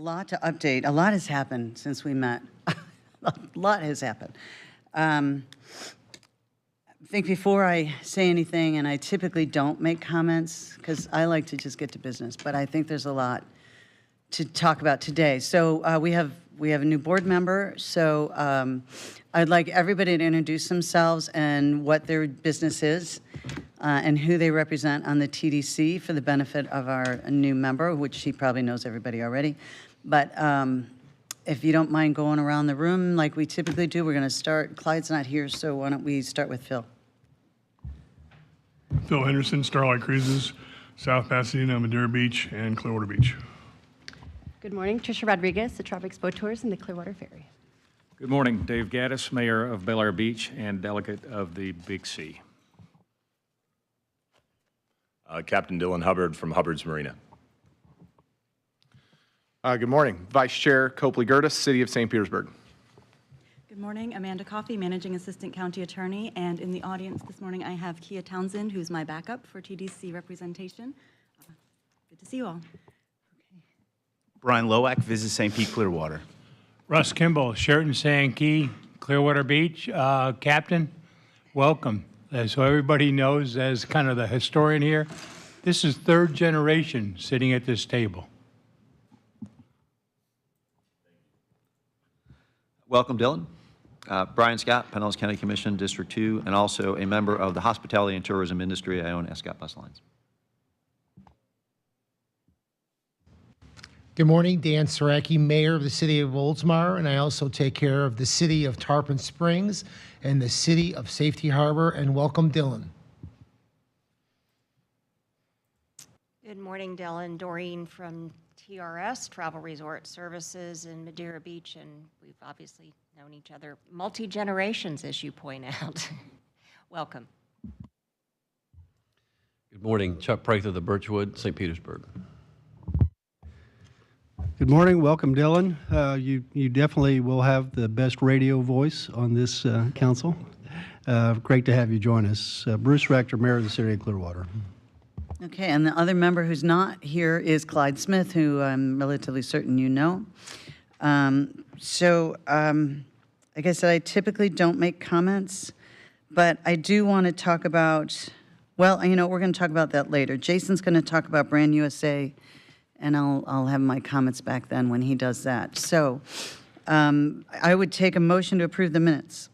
lot to update. A lot has happened since we met. A lot has happened. I think before I say anything, and I typically don't make comments because I like to just get to business, but I think there's a lot to talk about today. So we have a new board member. So I'd like everybody to introduce themselves and what their business is and who they represent on the TDC for the benefit of our new member, which she probably knows everybody already. But if you don't mind going around the room like we typically do, we're going to start. Clyde's not here, so why don't we start with Phil? Phil Henderson, Starlight Cruises, South Pasadena, Madeira Beach, and Clearwater Beach. Good morning, Tricia Rodriguez, the Tropic Boat Tours and the Clearwater Ferry. Good morning, Dave Gaddis, Mayor of Bel Air Beach and Delegate of the Big C. Captain Dylan Hubbard from Hubbard's Marina. Good morning. Vice Chair Copley Gertis, City of St. Petersburg. Good morning. Amanda Coffey, Managing Assistant County Attorney. And in the audience this morning, I have Kia Townsend, who's my backup for TDC representation. Good to see you all. Brian Lowak, Visit St. Pete Clearwater. Russ Kimball, Sheraton Sankey, Clearwater Beach. Captain, welcome. So everybody knows, as kind of the historian here, this is third generation sitting at this table. Welcome, Dylan. Brian Scott, Pinellas County Commission, District 2, and also a member of the hospitality and tourism industry. I own Escott Bus Lines. Good morning, Dan Saraki, Mayor of the City of Oldsmar, and I also take care of the City of Tarpon Springs and the City of Safety Harbor, and welcome, Dylan. Good morning, Dylan. Doreen from TRS, Travel Resort Services in Madeira Beach, and we've obviously known each other multi-generations, as you point out. Welcome. Good morning, Chuck Prather, the Birchwood, St. Petersburg. Good morning. Welcome, Dylan. You definitely will have the best radio voice on this council. Great to have you join us. Bruce Rector, Mayor of the City of Clearwater. Okay, and the other member who's not here is Clyde Smith, who I'm relatively certain you know. Like I said, I typically don't make comments, but I do want to talk about, well, you know, we're going to talk about that later. Jason's going to talk about Brand USA, and I'll have my comments back then when he does that. So I would take a motion to approve the minutes.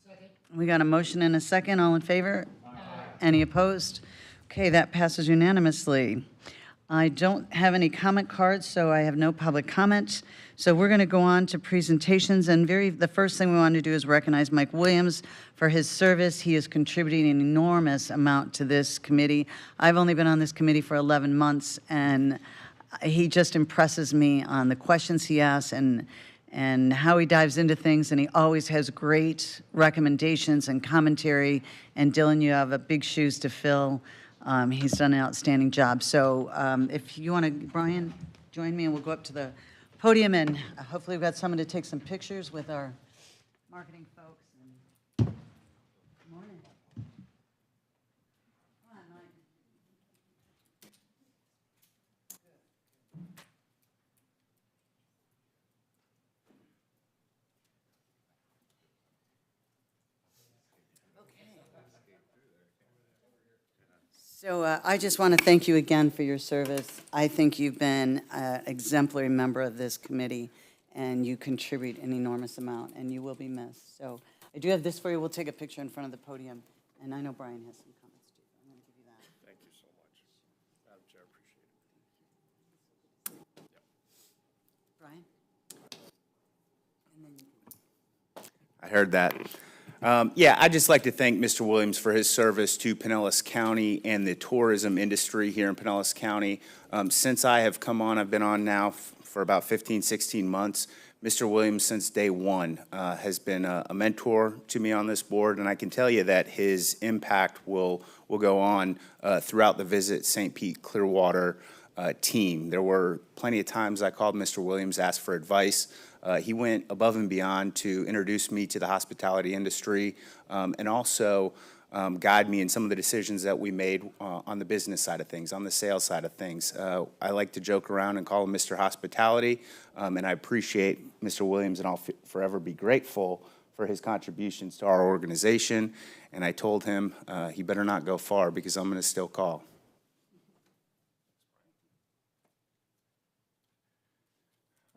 Second. We got a motion and a second. All in favor? Aye. Any opposed? Okay, that passes unanimously. I don't have any comment cards, so I have no public comment. So we're going to go on to presentations, and the first thing we want to do is recognize Mike Williams for his service. He is contributing an enormous amount to this committee. I've only been on this committee for 11 months, and he just impresses me on the questions he asks and how he dives into things, and he always has great recommendations and commentary. And Dylan, you have big shoes to fill. He's done an outstanding job. So if you want to, Brian, join me and we'll go up to the podium, and hopefully we've got someone to take some pictures with our marketing folks. Good morning. Come on, Mike. So I just want to thank you again for your service. I think you've been an exemplary member of this committee, and you contribute an enormous amount, and you will be missed. So I do have this for you. We'll take a picture in front of the podium, and I know Brian has some comments too. I'm going to give you that. Thank you so much. Madam Chair, appreciate it. Brian? And then you I heard that. Yeah, I'd just like to thank Mr. Williams for his service to Pinellas County and the tourism industry here in Pinellas County. Since I have come on, I've been on now for about 15, 16 months. Mr. Williams, since day one, has been a mentor to me on this board, and I can tell you that his impact will go on throughout the Visit St. Pete Clearwater team. There were plenty of times I called Mr. Williams, asked for advice. He went above and beyond to introduce me to the hospitality industry, and also guide me in some of the decisions that we made on the business side of things, on the sales side of things. I like to joke around and call him Mr. Hospitality, and I appreciate Mr. Williams, and I'll forever be grateful for his contributions to our organization. And I told him he better not go far because I'm going to still call.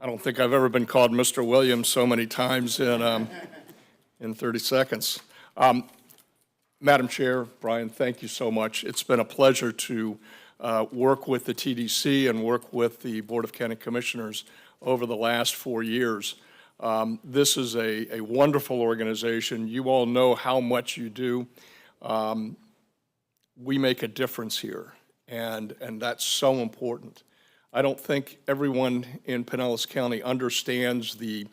I don't think I've ever been called Mr. Williams so many times in 30 seconds. Madam Chair, Brian, thank you so much. It's been a pleasure to work with the TDC and work with the Board of County Commissioners over the last 4 years. This is a wonderful organization. You all know how much you do. We make a difference here, and that's so important. I don't think everyone in Pinellas County understands the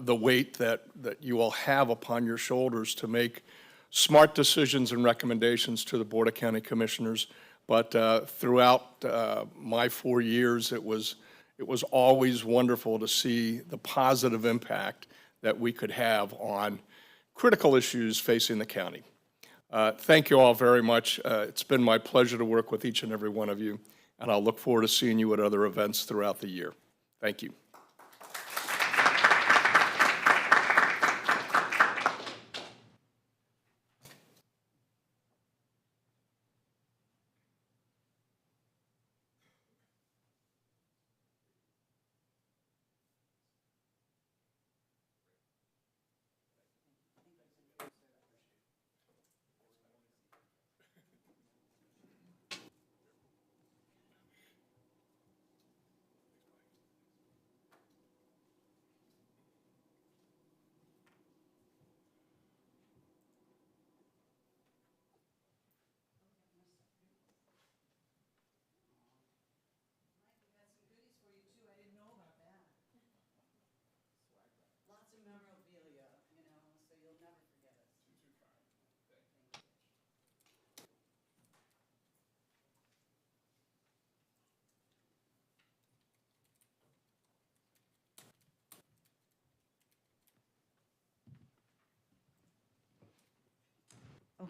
weight that you all have upon your shoulders to make smart decisions and recommendations to the Board of County Commissioners. But throughout my 4 years, it was always wonderful to see the positive impact that we could have on critical issues facing the county. Thank you all very much. It's been my pleasure to work with each and every one of you, and I'll look forward to seeing you at other events throughout the year. Thank you.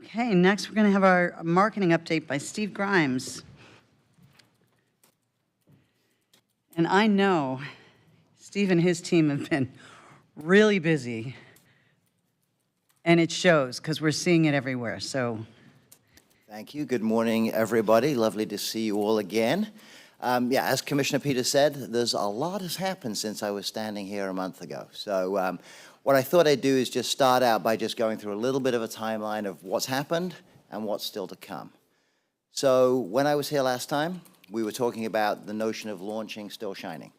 Okay, next we're going to have our marketing update by Steve Grimes. And I know Steve and his team have been really busy, and it shows because we're seeing it everywhere. So, thank you. Good morning, everybody. Lovely to see you all again. Yeah, as Commissioner Peters said, there's a lot has happened since I was standing here a month ago. So what I thought I'd do is just start out by just going through a little bit of a timeline of what's happened and what's still to come. So when I was here last time, we were talking about the notion of launching Still Shining.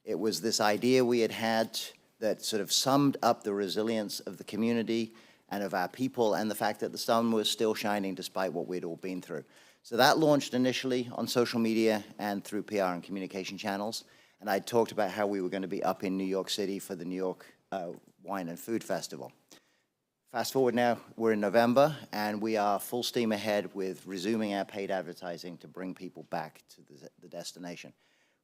It was this idea we had that sort of summed up the resilience of the community and of our people and the fact that the sun was still shining despite what we'd all been through. So that launched initially on social media and through PR and communication channels. And I talked about how we were going to be up in New York City for the New York Wine and Food Festival. Fast forward now, we're in November, and we are full steam ahead with resuming our paid advertising to bring people back to the destination.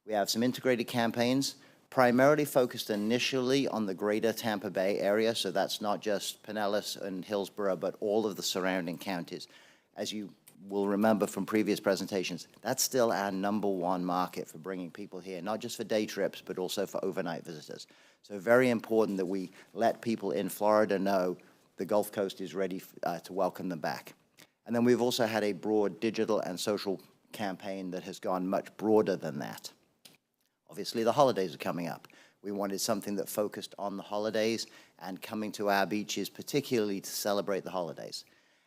We have some integrated campaigns, primarily focused initially on the greater Tampa Bay area, so that's not just Pinellas and Hillsborough, but all of the surrounding counties. As you will remember from previous presentations, that's still our #1 market for bringing people here, not just for day trips, but also for overnight visitors. So very important that we let people in Florida know the Gulf Coast is ready to welcome them back. And then we've also had a broad digital and social campaign that has gone much broader than that. Obviously, the holidays are coming up. We wanted something that focused on the holidays and coming to our beaches, particularly to celebrate the holidays.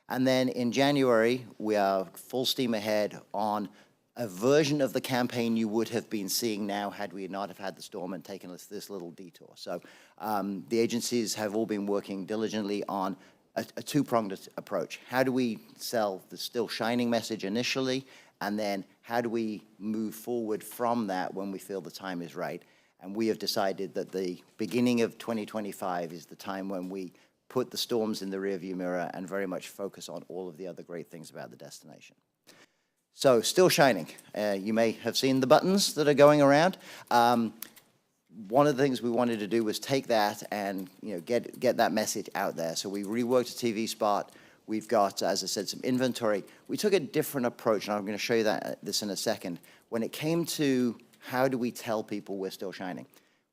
And then in January, we are full steam ahead on a version of the campaign you would have been seeing now had we not have had the storm and taken us this little detour. So the agencies have all been working diligently on a two-pronged approach. How do we sell the Still Shining message initially, and then how do we move forward from that when we feel the time is right? And we have decided that the beginning of 2025 is the time when we put the storms in the rearview mirror and very much focus on all of the other great things about the destination. So, Still Shining. You may have seen the buttons that are going around. One of the things we wanted to do was take that and get that message out there. So we reworked a TV spot. We've got, as I said, some inventory. We took a different approach, and I'm going to show you this in a second. When it came to how do we tell people we're still shining?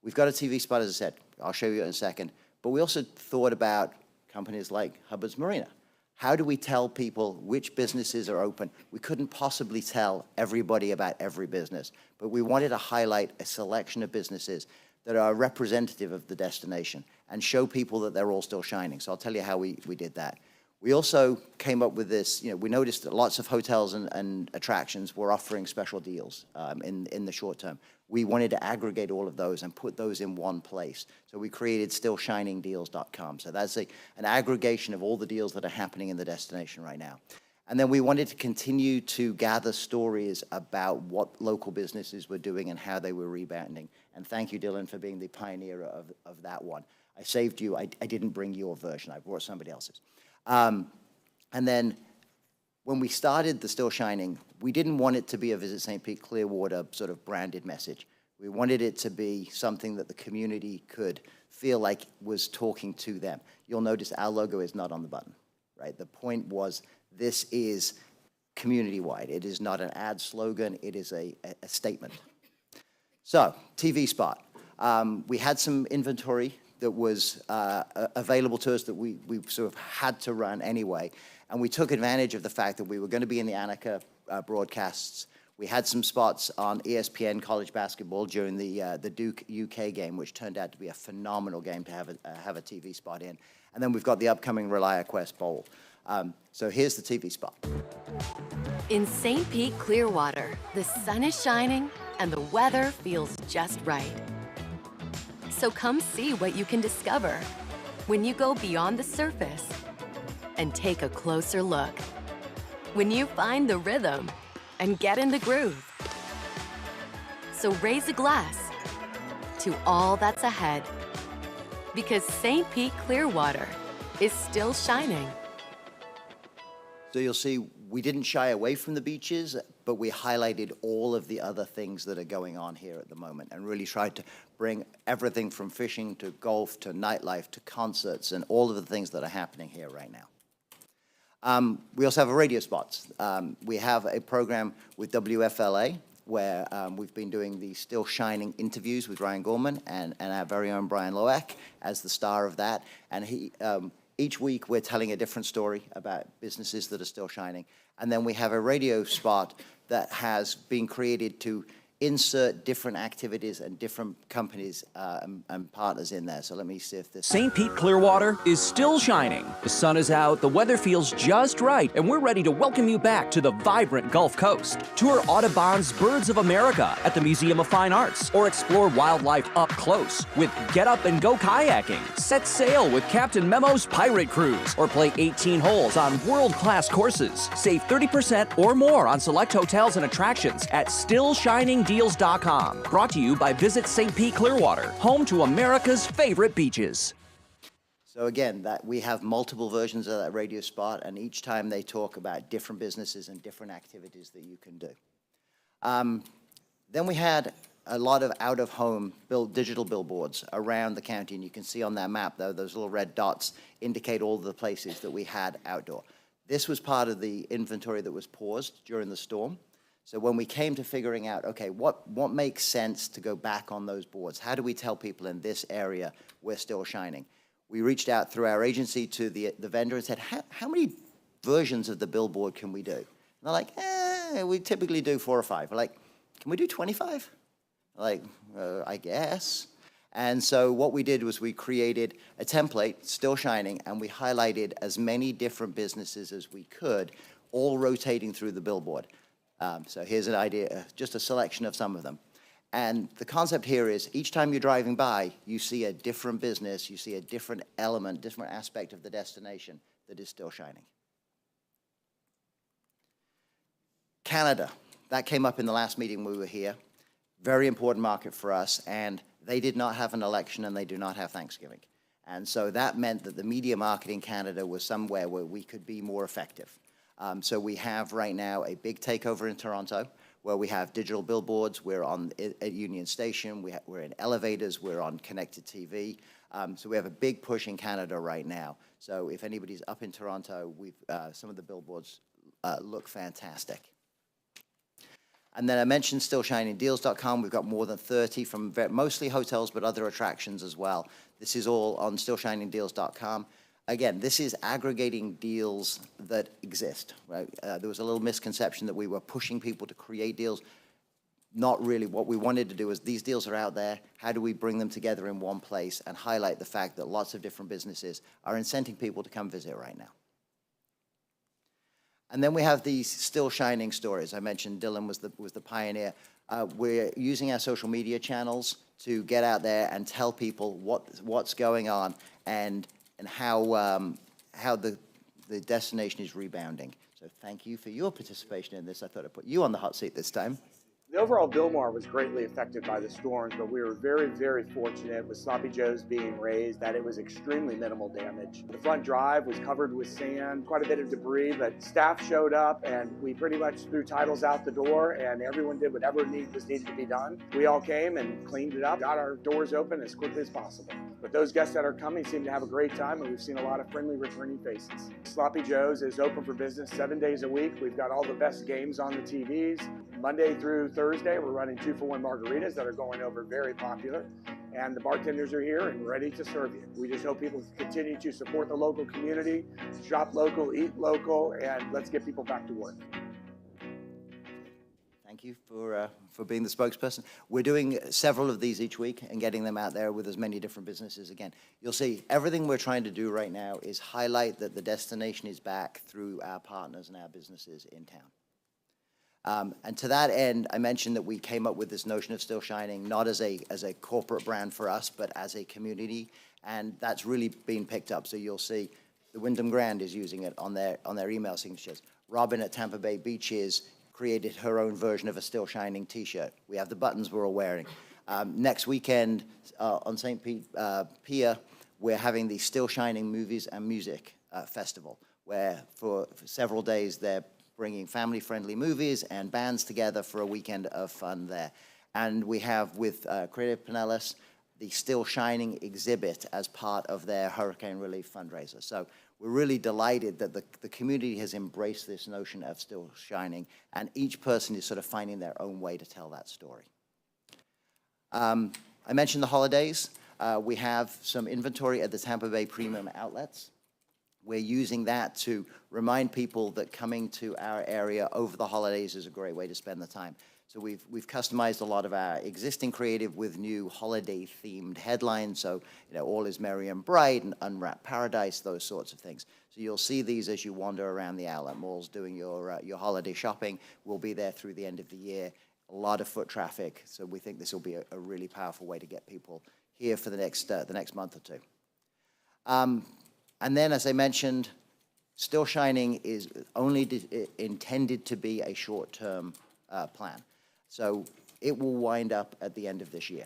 We've got a TV spot, as I said. I'll show you in a second. But we also thought about companies like Hubbard's Marina. How do we tell people which businesses are open? We couldn't possibly tell everybody about every business, but we wanted to highlight a selection of businesses that are representative of the destination and show people that they're all still shining. So I'll tell you how we did that. We also came up with this, we noticed that lots of hotels and attractions were offering special deals in the short term. We wanted to aggregate all of those and put those in one place. So we created stillshiningdeals.com. So that's an aggregation of all the deals that are happening in the destination right now. And then we wanted to continue to gather stories about what local businesses were doing and how they were rebounding. And thank you, Dylan, for being the pioneer of that one. I saved you. I didn't bring your version. I brought somebody else's. And then when we started the Still Shining, we didn't want it to be a Visit St. Pete Clearwater sort of branded message. We wanted it to be something that the community could feel like was talking to them. You'll notice our logo is not on the button, right? The point was this is community-wide. It is not an ad slogan. It is a statement. So, TV spot. We had some inventory that was available to us that we sort of had to run anyway. And we took advantage of the fact that we were going to be in the Annika broadcasts. We had some spots on ESPN college basketball during the Duke UK game, which turned out to be a phenomenal game to have a TV spot in. And then we've got the upcoming ReliaQuest Bowl. So here's the TV spot. In St. Pete Clearwater, the sun is shining and the weather feels just right. So come see what you can discover when you go beyond the surface and take a closer look. When you find the rhythm and get in the groove. So raise a glass to all that's ahead, because St. Pete Clearwater is still shining. So you'll see we didn't shy away from the beaches, but we highlighted all of the other things that are going on here at the moment and really tried to bring everything from fishing to golf to nightlife to concerts and all of the things that are happening here right now. We also have a radio spots. We have a program with WFLA where we've been doing the Still Shining interviews with Ryan Gorman and our very own Brian Loeck as the star of that. And each week we're telling a different story about businesses that are still shining. And then we have a radio spot that has been created to insert different activities and different companies and partners in there. So let me see if this... St. Pete Clearwater is still shining. The sun is out, the weather feels just right, and we're ready to welcome you back to the vibrant Gulf Coast. Tour Audubon's Birds of America at the Museum of Fine Arts, or explore wildlife up close with Get Up and Go kayaking. Set sail with Captain Memo's Pirate Cruise, or play 18 holes on world-class courses. Save 30% or more on select hotels and attractions at stillshiningdeals.com. Brought to you by Visit St. Pete Clearwater, home to America's favorite beaches. So again, we have multiple versions of that radio spot, and each time they talk about different businesses and different activities that you can do. Then we had a lot of out-of-home digital billboards around the county, and you can see on that map, though, those little red dots indicate all the places that we had outdoor. This was part of the inventory that was paused during the storm. So when we came to figuring out, okay, what makes sense to go back on those boards? How do we tell people in this area we're still shining? We reached out through our agency to the vendor and said, how many versions of the billboard can we do? And they're like, we typically do 4 or 5. We're like, can we do 25? Like, I guess. And so what we did was we created a template, Still Shining, and we highlighted as many different businesses as we could, all rotating through the billboard. So here's an idea, just a selection of some of them. And the concept here is each time you're driving by, you see a different business, you see a different element, different aspect of the destination that is still shining. Canada, that came up in the last meeting we were here. Very important market for us, and they did not have an election and they do not have Thanksgiving. And so that meant that the media market in Canada was somewhere where we could be more effective. So we have right now a big takeover in Toronto. where we have digital billboards. We're on at Union Station. We're in elevators. We're on connected TV. So we have a big push in Canada right now. So if anybody's up in Toronto, some of the billboards look fantastic. And then I mentioned StillShiningDeals.com. We've got more than 30 from mostly hotels, but other attractions as well. This is all on StillShiningDeals.com. Again, this is aggregating deals that exist, right? There was a little misconception that we were pushing people to create deals. Not really. What we wanted to do is these deals are out there. How do we bring them together in one place and highlight the fact that lots of different businesses are incenting people to come visit right now? And then we have these still shining stories. I mentioned Dylan was the pioneer. We're using our social media channels to get out there and tell people what's going on and how the destination is rebounding. So thank you for your participation in this. I thought I'd put you on the hot seat this time. The overall Biltmore was greatly affected by the storms, but we were very, very fortunate with Sloppy Joe's being raised that it was extremely minimal damage. The front drive was covered with sand, quite a bit of debris, but staff showed up and we pretty much threw titles out the door and everyone did whatever was needed to be done. We all came and cleaned it up, got our doors open as quickly as possible. But those guests that are coming seem to have a great time and we've seen a lot of friendly returning faces. Sloppy Joe's is open for business 7 days a week. We've got all the best games on the TVs. Monday through Thursday, we're running 2-for-1 margaritas that are going over very popular. And the bartenders are here and ready to serve you. We just hope people continue to support the local community, shop local, eat local, and let's get people back to work. Thank you for being the spokesperson. We're doing several of these each week and getting them out there with as many different businesses again. You'll see everything we're trying to do right now is highlight that the destination is back through our partners and our businesses in town. And to that end, I mentioned that we came up with this notion of Still Shining, not as a corporate brand for us, but as a community, and that's really been picked up. So you'll see the Wyndham Grand is using it on their email signatures. Robin at Tampa Bay Beaches created her own version of a Still Shining t-shirt. We have the buttons we're all wearing. Next weekend on St. Pete Pier, we're having the Still Shining Movies and Music Festival, where for several days they're bringing family-friendly movies and bands together for a weekend of fun there. And we have with Creative Pinellas the Still Shining exhibit as part of their hurricane relief fundraiser. So we're really delighted that the community has embraced this notion of Still Shining, and each person is sort of finding their own way to tell that story. I mentioned the holidays. We have some inventory at the Tampa Bay Premium Outlets. We're using that to remind people that coming to our area over the holidays is a great way to spend the time. So we've customized a lot of our existing creative with new holiday-themed headlines. So, you know, All is Merry and Bright and Unwrapped Paradise, those sorts of things. So you'll see these as you wander around the outlet malls doing your holiday shopping. We'll be there through the end of the year. A lot of foot traffic. So we think this will be a really powerful way to get people here for the next month or two. And then, as I mentioned, Still Shining is only intended to be a short-term plan. So it will wind up at the end of this year.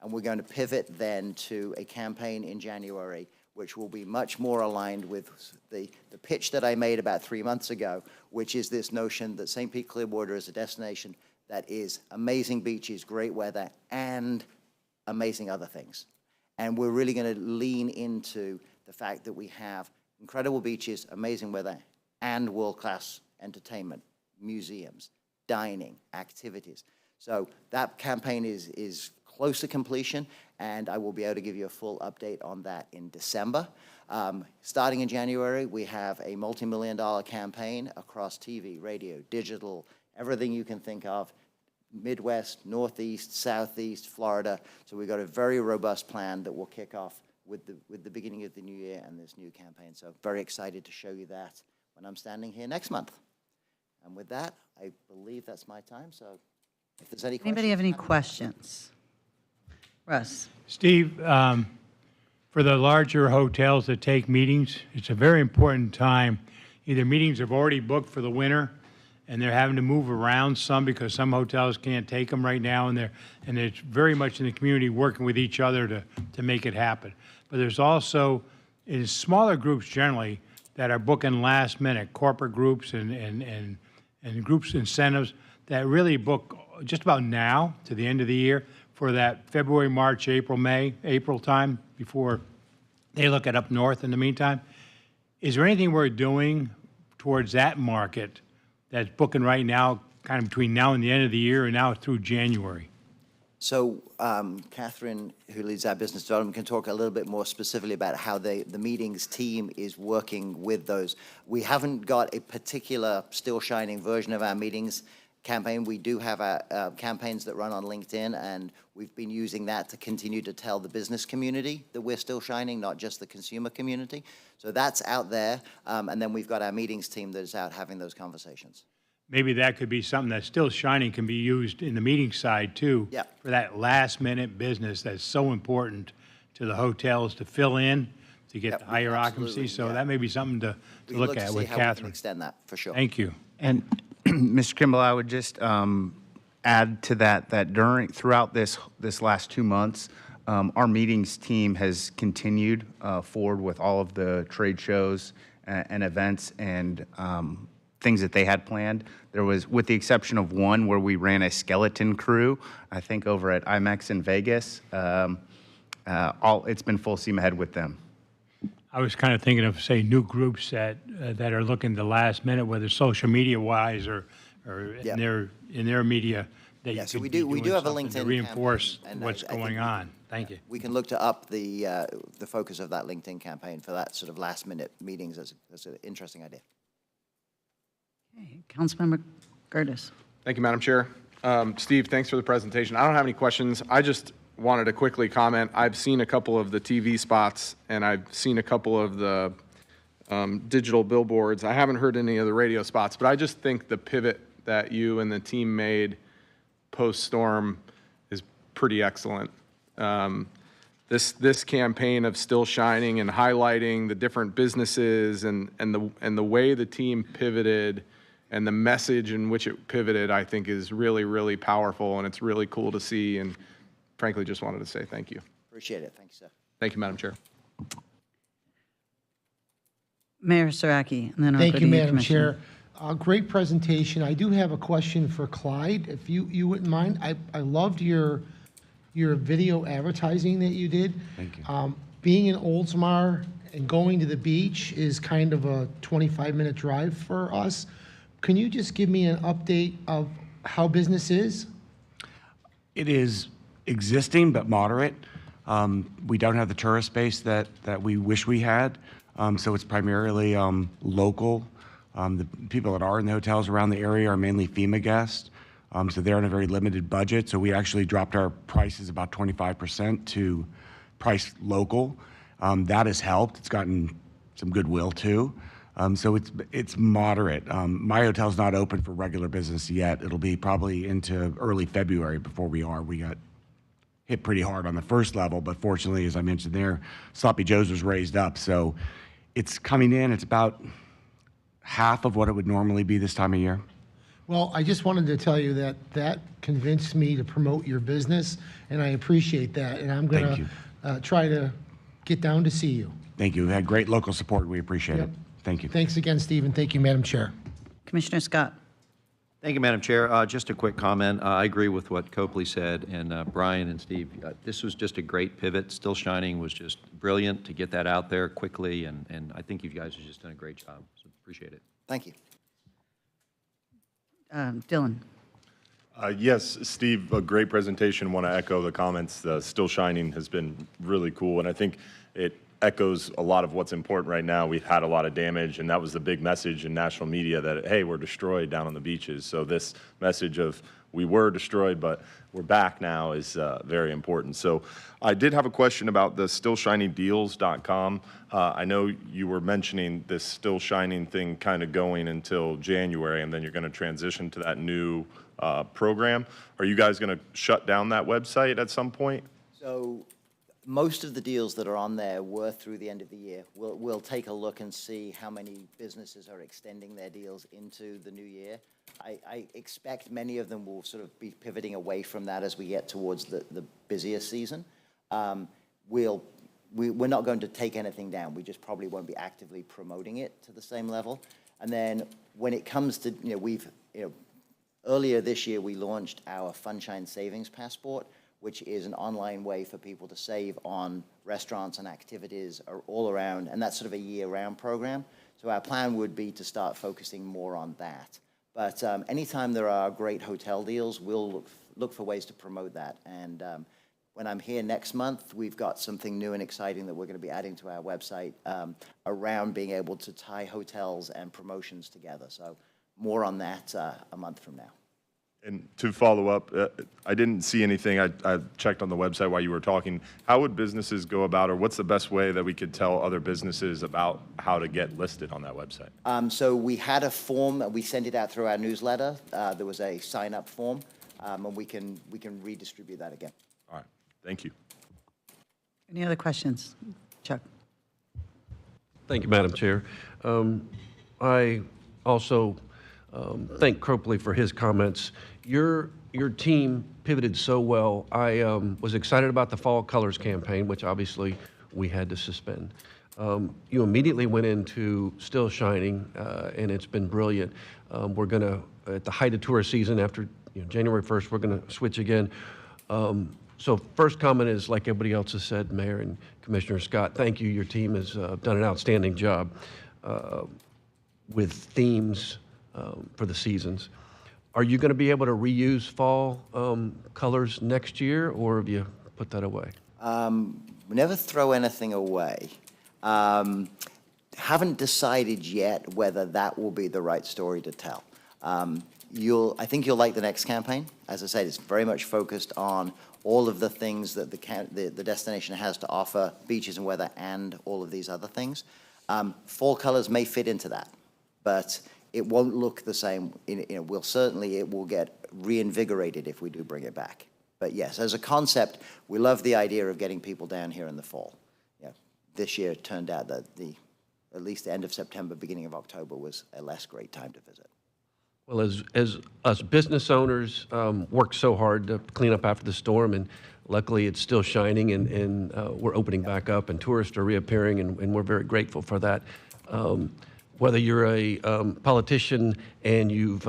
And we're going to pivot then to a campaign in January, which will be much more aligned with the pitch that I made about 3 months ago, which is this notion that St. Pete Clearwater is a destination that is amazing beaches, great weather, and amazing other things. And we're really going to lean into the fact that we have incredible beaches, amazing weather, and world-class entertainment, museums, dining, activities. So that campaign is close to completion, and I will be able to give you a full update on that in December. Starting in January, we have a multi-million-dollar campaign across TV, radio, digital, everything you can think of, Midwest, Northeast, Southeast, Florida. So we've got a very robust plan that will kick off with the beginning of the new year and this new campaign. So very excited to show you that when I'm standing here next month. And with that, I believe that's my time. So if there's any questions. Anybody have any questions? Russ. Steve, for the larger hotels that take meetings, it's a very important time. Either meetings have already booked for the winter and they're having to move around some because some hotels can't take them right now, and it's very much in the community working with each other to make it happen. But there's also, in smaller groups generally, that are booking last minute, corporate groups and groups incentives. that really book just about now to the end of the year for that February, March, April, May, April time before they look at up north in the meantime. Is there anything we're doing towards that market that's booking right now, kind of between now and the end of the year and now through January? So Catherine, who leads our business development, can talk a little bit more specifically about how the meetings team is working with those. We haven't got a particular Still Shining version of our meetings campaign. We do have our campaigns that run on LinkedIn, and we've been using that to continue to tell the business community that we're still shining, not just the consumer community. So that's out there, and then we've got our meetings team that is out having those conversations. Maybe that could be something that's still shining, can be used in the meeting side too. Yeah. For that last minute business that's so important to the hotels to fill in, to get the higher occupancy. So that may be something to look at with how we can Catherine. extend that, for sure. Thank you. And Mr. Kimball, I would just add to that throughout this last 2 months, our meetings team has continued forward with all of the trade shows and events and things that they had planned. There was, with the exception of one where we ran a skeleton crew, I think over at IMEX in Vegas, it's been full steam ahead with them. I was kind of thinking of, say, new groups that are looking the last minute, whether social media wise or in their media. That Yeah, so you we could do be doing have a something LinkedIn to reinforce campaign, and what's I think going on. Thank you. We can look to up the focus of that LinkedIn campaign for that sort of last minute meetings. That's an interesting idea. Okay, Councilmember Curtis. Thank you, Madam Chair. Steve, thanks for the presentation. I don't have any questions. I just wanted to quickly comment. I've seen a couple of the TV spots, and I've seen a couple of the digital billboards. I haven't heard any of the radio spots, but I just think the pivot that you and the team made post-storm is pretty excellent. This campaign of Still Shining and highlighting the different businesses and the way the team pivoted and the message in which it pivoted, I think is really, really powerful, and it's really cool to see, and frankly, just wanted to say thank you. Appreciate it. Thank you, sir. Thank you, Madam Chair. Mayor Saraki, and then I'll go Thank to you, you, Madam Commissioner. Chair. Great presentation. I do have a question for Clyde, if you wouldn't mind. I loved your video advertising that you did. Thank you. Being in Oldsmar and going to the beach is kind of a 25-minute drive for us. Can you just give me an update of how business is? It is existing but moderate. We don't have the tourist base that we wish we had, so it's primarily local. The people that are in the hotels around the area are mainly FEMA guests, so they're on a very limited budget. So we actually dropped our prices about 25% to price local. That has helped. It's gotten some goodwill too. So it's moderate. My hotel's not open for regular business yet. It'll be probably into early February before we are. We got hit pretty hard on the first level, but fortunately, as I mentioned there, Sloppy Joe's was raised up. So it's coming in. It's about half of what it would normally be this time of year. Well, I just wanted to tell you that convinced me to promote your business, and I appreciate that. And I'm going to try to get down to see you. Thank you. We've had great local support. We appreciate it. Thank you. Thanks again, Stephen. Thank you, Madam Chair. Commissioner Scott. Thank you, Madam Chair. Just a quick comment. I agree with what Copley said, and Brian and Steve, this was just a great pivot. Still Shining was just brilliant to get that out there quickly, and I think you guys have just done a great job, so appreciate it. Thank you. Dylan. Yes, Steve, a great presentation. Want to echo the comments. The Still Shining has been really cool, and I think it echoes a lot of what's important right now. We've had a lot of damage, and that was the big message in national media that, hey, we're destroyed down on the beaches. So this message of we were destroyed, but we're back now is very important. So I did have a question about the stillshiningdeals.com. I know you were mentioning this Still Shining thing kind of going until January, and then you're going to transition to that new program. Are you guys going to shut down that website at some point? So most of the deals that are on there were through the end of the year. We'll take a look and see how many businesses are extending their deals into the new year. I expect many of them will sort of be pivoting away from that as we get towards the busier season. We're not going to take anything down. We just probably won't be actively promoting it to the same level. And then when it comes to, Earlier this year, we launched our Funshine Savings Passport, which is an online way for people to save on restaurants and activities all around, and that's sort of a year-round program. So our plan would be to start focusing more on that. But anytime there are great hotel deals, we'll look for ways to promote that. And when I'm here next month, we've got something new and exciting that we're going to be adding to our website around being able to tie hotels and promotions together. So more on that a month from now. And to follow up, I didn't see anything. I checked on the website while you were talking. How would businesses go about, or what's the best way that we could tell other businesses about how to get listed on that website? So we had a form. We sent it out through our newsletter. There was a sign-up form, and we can redistribute that again. All right. Thank you. Any other questions? Chuck? Thank you, Madam Chair. I also thank Cropley for his comments. Your team pivoted so well. I was excited about the Fall Colors campaign, which obviously we had to suspend. You immediately went into Still Shining, and it's been brilliant. We're going to, at the height of tourist season, after January 1st, we're going to switch again. So first comment is, like everybody else has said, Mayor and Commissioner Scott, thank you. Your team has done an outstanding job with themes for the seasons. Are you going to be able to reuse fall colors next year, or have you put that away? We never throw anything away. Haven't decided yet whether that will be the right story to tell. I think you'll like the next campaign. As I said, it's very much focused on all of the things that the destination has to offer, beaches and weather, and all of these other things. Fall colors may fit into that, but it won't look the same. It will get reinvigorated if we do bring it back. But yes, as a concept, we love the idea of getting people down here in the fall. This year it turned out that at least the end of September, beginning of October was a less great time to visit. Well, as us business owners worked so hard to clean up after the storm, and luckily it's still shining, and we're opening back up, and tourists are reappearing, and we're very grateful for that. Whether you're a politician and you've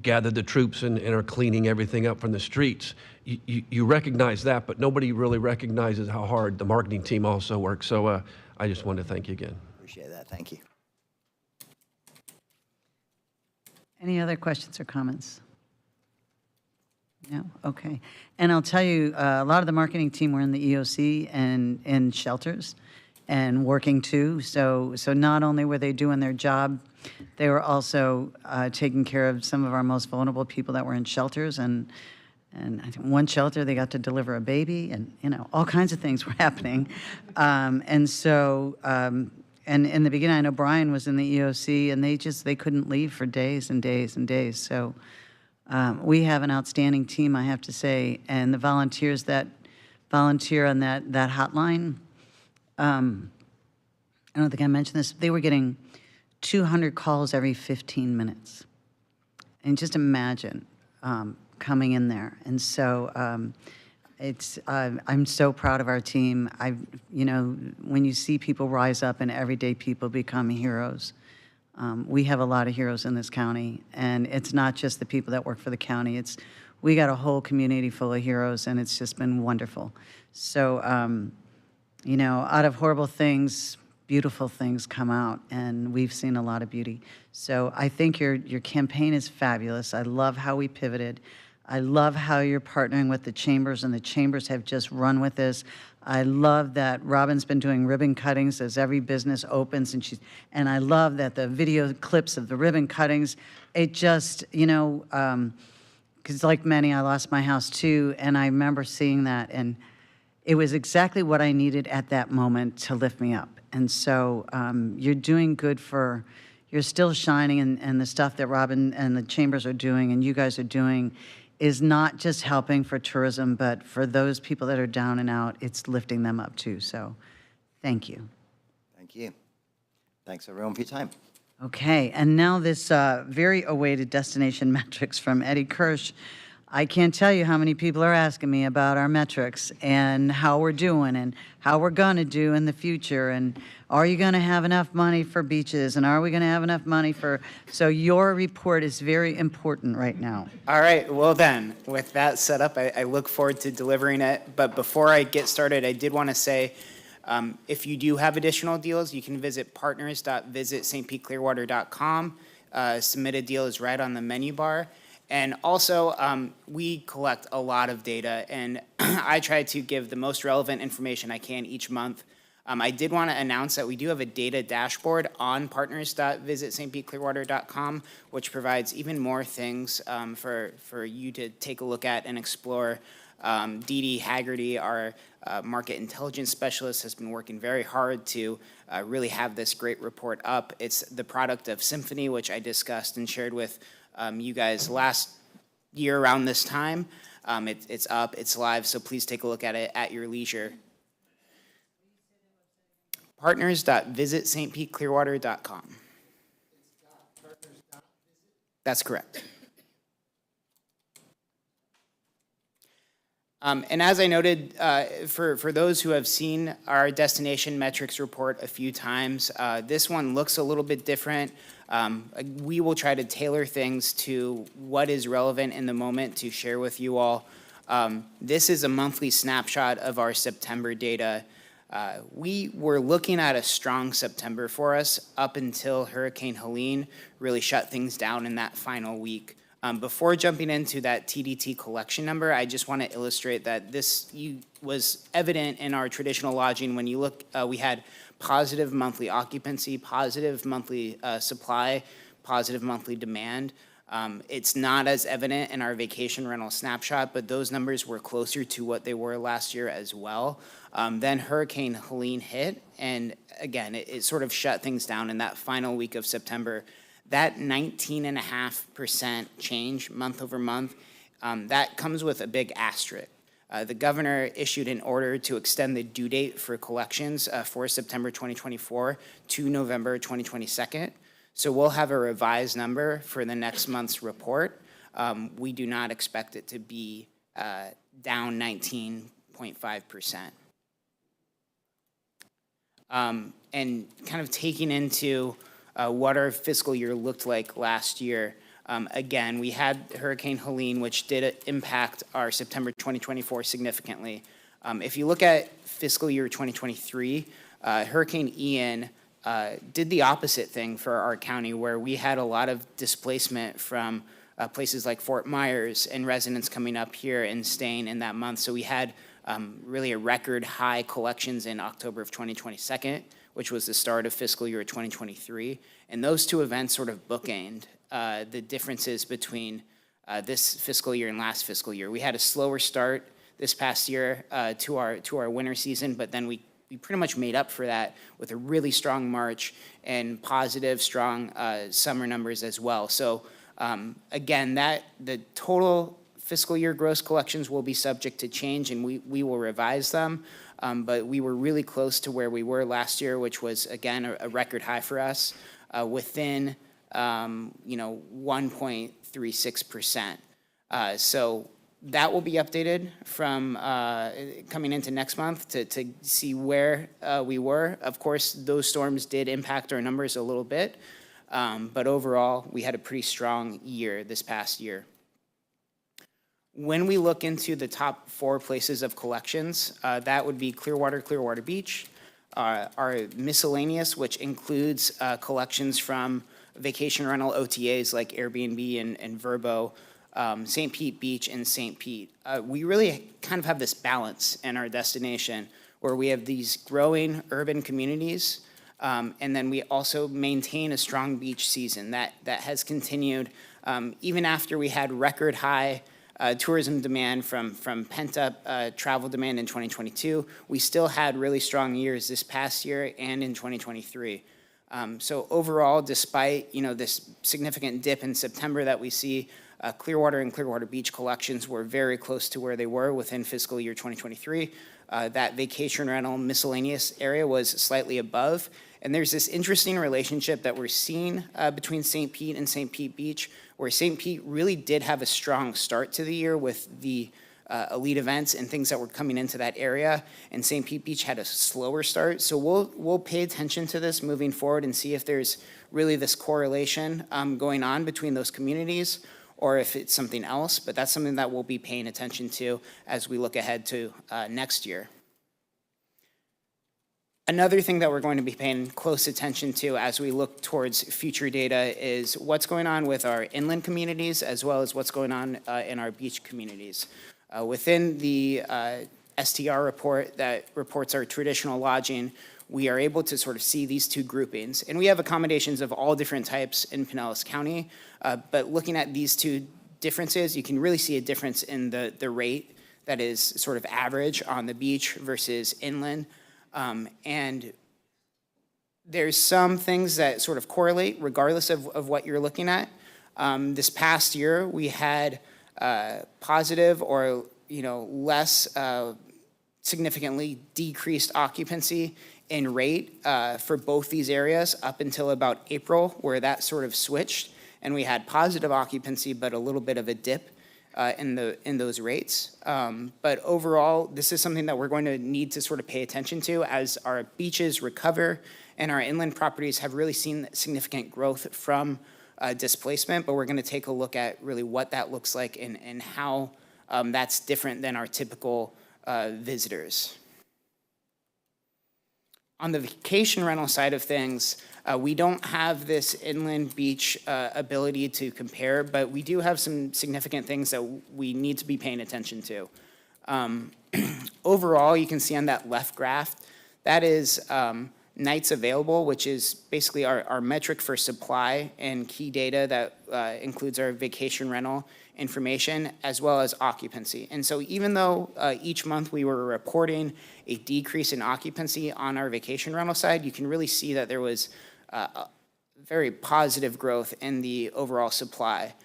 gathered the troops and are cleaning everything up from the streets, you recognize that, but nobody really recognizes how hard the marketing team also works. So I just wanted to thank you again. Appreciate that. Thank you. Any other questions or comments? No? Okay. And I'll tell you, a lot of the marketing team were in the EOC and in shelters and working too. So not only were they doing their job, they were also taking care of some of our most vulnerable people that were in shelters. And I think one shelter, they got to deliver a baby, and all kinds of things were happening. And in the beginning, I know Brian was in the EOC, and they couldn't leave for days and days and days. So we have an outstanding team, I have to say, and the volunteers that volunteer on that hotline. I don't think I mentioned this. They were getting 200 calls every 15 minutes, and just imagine coming in there. And so I'm so proud of our team. When you see people rise up and everyday people become heroes, we have a lot of heroes in this county, and it's not just the people that work for the county. We got a whole community full of heroes, and it's just been wonderful. So, out of horrible things, beautiful things come out, and we've seen a lot of beauty. So I think your campaign is fabulous. I love how we pivoted. I love how you're partnering with the chambers, and the chambers have just run with this. I love that Robin's been doing ribbon cuttings as every business opens, and I love that the video clips of the ribbon cuttings, it just, because like many, I lost my house too, and I remember seeing that, and it was exactly what I needed at that moment to lift me up. And so you're doing good you're still shining, and the stuff that Robin and the chambers are doing and you guys are doing is not just helping for tourism, but for those people that are down and out, it's lifting them up too. So thank you. Thank you. Thanks everyone for your time. Okay, and now this very awaited destination metrics from Eddie Kirsch. I can't tell you how many people are asking me about our metrics and how we're doing and how we're going to do in the future. And are you going to have enough money for beaches? And are we going to have enough money for, so your report is very important right now. All right, well then, with that set up, I look forward to delivering it. But before I get started, I did want to say, if you do have additional deals, you can visit partners.visitstpclearwater.com. Submit a deal is right on the menu bar. And also, we collect a lot of data, and I try to give the most relevant information I can each month. I did want to announce that we do have a data dashboard on partners.visitstpclearwater.com, which provides even more things for you to take a look at and explore. Dee Dee Haggerty, our market intelligence specialist, has been working very hard to really have this great report up. It's the product of Symphony, which I discussed and shared with you guys last year around this time. It's up, it's live, so please take a look at it at your leisure. Partners.visitstpclearwater.com. That's correct. And as I noted, for those who have seen our destination metrics report a few times, this one looks a little bit different. We will try to tailor things to what is relevant in the moment to share with you all. This is a monthly snapshot of our September data. We were looking at a strong September for us up until Hurricane Helene really shut things down in that final week. Before jumping into that TDT collection number, I just want to illustrate that this was evident in our traditional lodging. When you look, we had positive monthly occupancy, positive monthly supply, positive monthly demand. It's not as evident in our vacation rental snapshot, but those numbers were closer to what they were last year as well. Then Hurricane Helene hit, and again, it sort of shut things down in that final week of September. That 19.5% change month over month, that comes with a big asterisk. The governor issued an order to extend the due date for collections for September 2024 to November 2022. So we'll have a revised number for the next month's report. We do not expect it to be down 19.5%. And kind of taking into what our fiscal year looked like last year. Again, we had Hurricane Helene, which did impact our September 2024 significantly. If you look at fiscal year 2023, Hurricane Ian did the opposite thing for our county, where we had a lot of displacement from places like Fort Myers and residents coming up here and staying in that month. So we had really a record high collections in October of 2022, which was the start of fiscal year 2023. And those two events sort of bookend the differences between this fiscal year and last fiscal year. We had a slower start this past year to our winter season, but then we pretty much made up for that with a really strong March and positive, strong summer numbers as well. So again, the total fiscal year gross collections will be subject to change, and we will revise them. But we were really close to where we were last year, which was, again, a record high for us, within 1.36%. So that will be updated from coming into next month to see where we were. Of course, those storms did impact our numbers a little bit, but overall, we had a pretty strong year this past year. When we look into the top 4 places of collections, that would be Clearwater, Clearwater Beach, our miscellaneous, which includes collections from vacation rental OTAs like Airbnb and Vrbo, St. Pete Beach, and St. Pete. We really kind of have this balance in our destination where we have these growing urban communities, and then we also maintain a strong beach season that has continued even after we had record high tourism demand from pent-up travel demand in 2022. We still had really strong years this past year and in 2023. So overall, despite this significant dip in September that we see, Clearwater and Clearwater Beach collections were very close to where they were within fiscal year 2023. that vacation rental miscellaneous area was slightly above. And there's this interesting relationship that we're seeing between St. Pete and St. Pete Beach, where St. Pete really did have a strong start to the year with the elite events and things that were coming into that area, and St. Pete Beach had a slower start. So we'll pay attention to this moving forward and see if there's really this correlation going on between those communities, or if it's something else. But that's something that we'll be paying attention to as we look ahead to next year. Another thing that we're going to be paying close attention to as we look towards future data is what's going on with our inland communities, as well as what's going on in our beach communities. Within the STR report that reports our traditional lodging, we are able to sort of see these two groupings. And we have accommodations of all different types in Pinellas County, but looking at these two differences, you can really see a difference in the rate that is sort of average on the beach versus inland. And there's some things that sort of correlate regardless of what you're looking at. This past year, we had positive or less significantly decreased occupancy in rate for both these areas up until about April, where that sort of switched, and we had positive occupancy but a little bit of a dip in those rates. But overall, this is something that we're going to need to sort of pay attention to as our beaches recover and our inland properties have really seen significant growth from displacement, but we're going to take a look at really what that looks like and how that's different than our typical visitors. On the vacation rental side of things, we don't have this inland beach ability to compare, but we do have some significant things that we need to be paying attention to. Overall, you can see on that left graph, that is nights available, which is basically our metric for supply and key data that includes our vacation rental information as well as occupancy. And so even though each month we were reporting a decrease in occupancy on our vacation rental side, you can really see that there was very positive growth in the overall supply.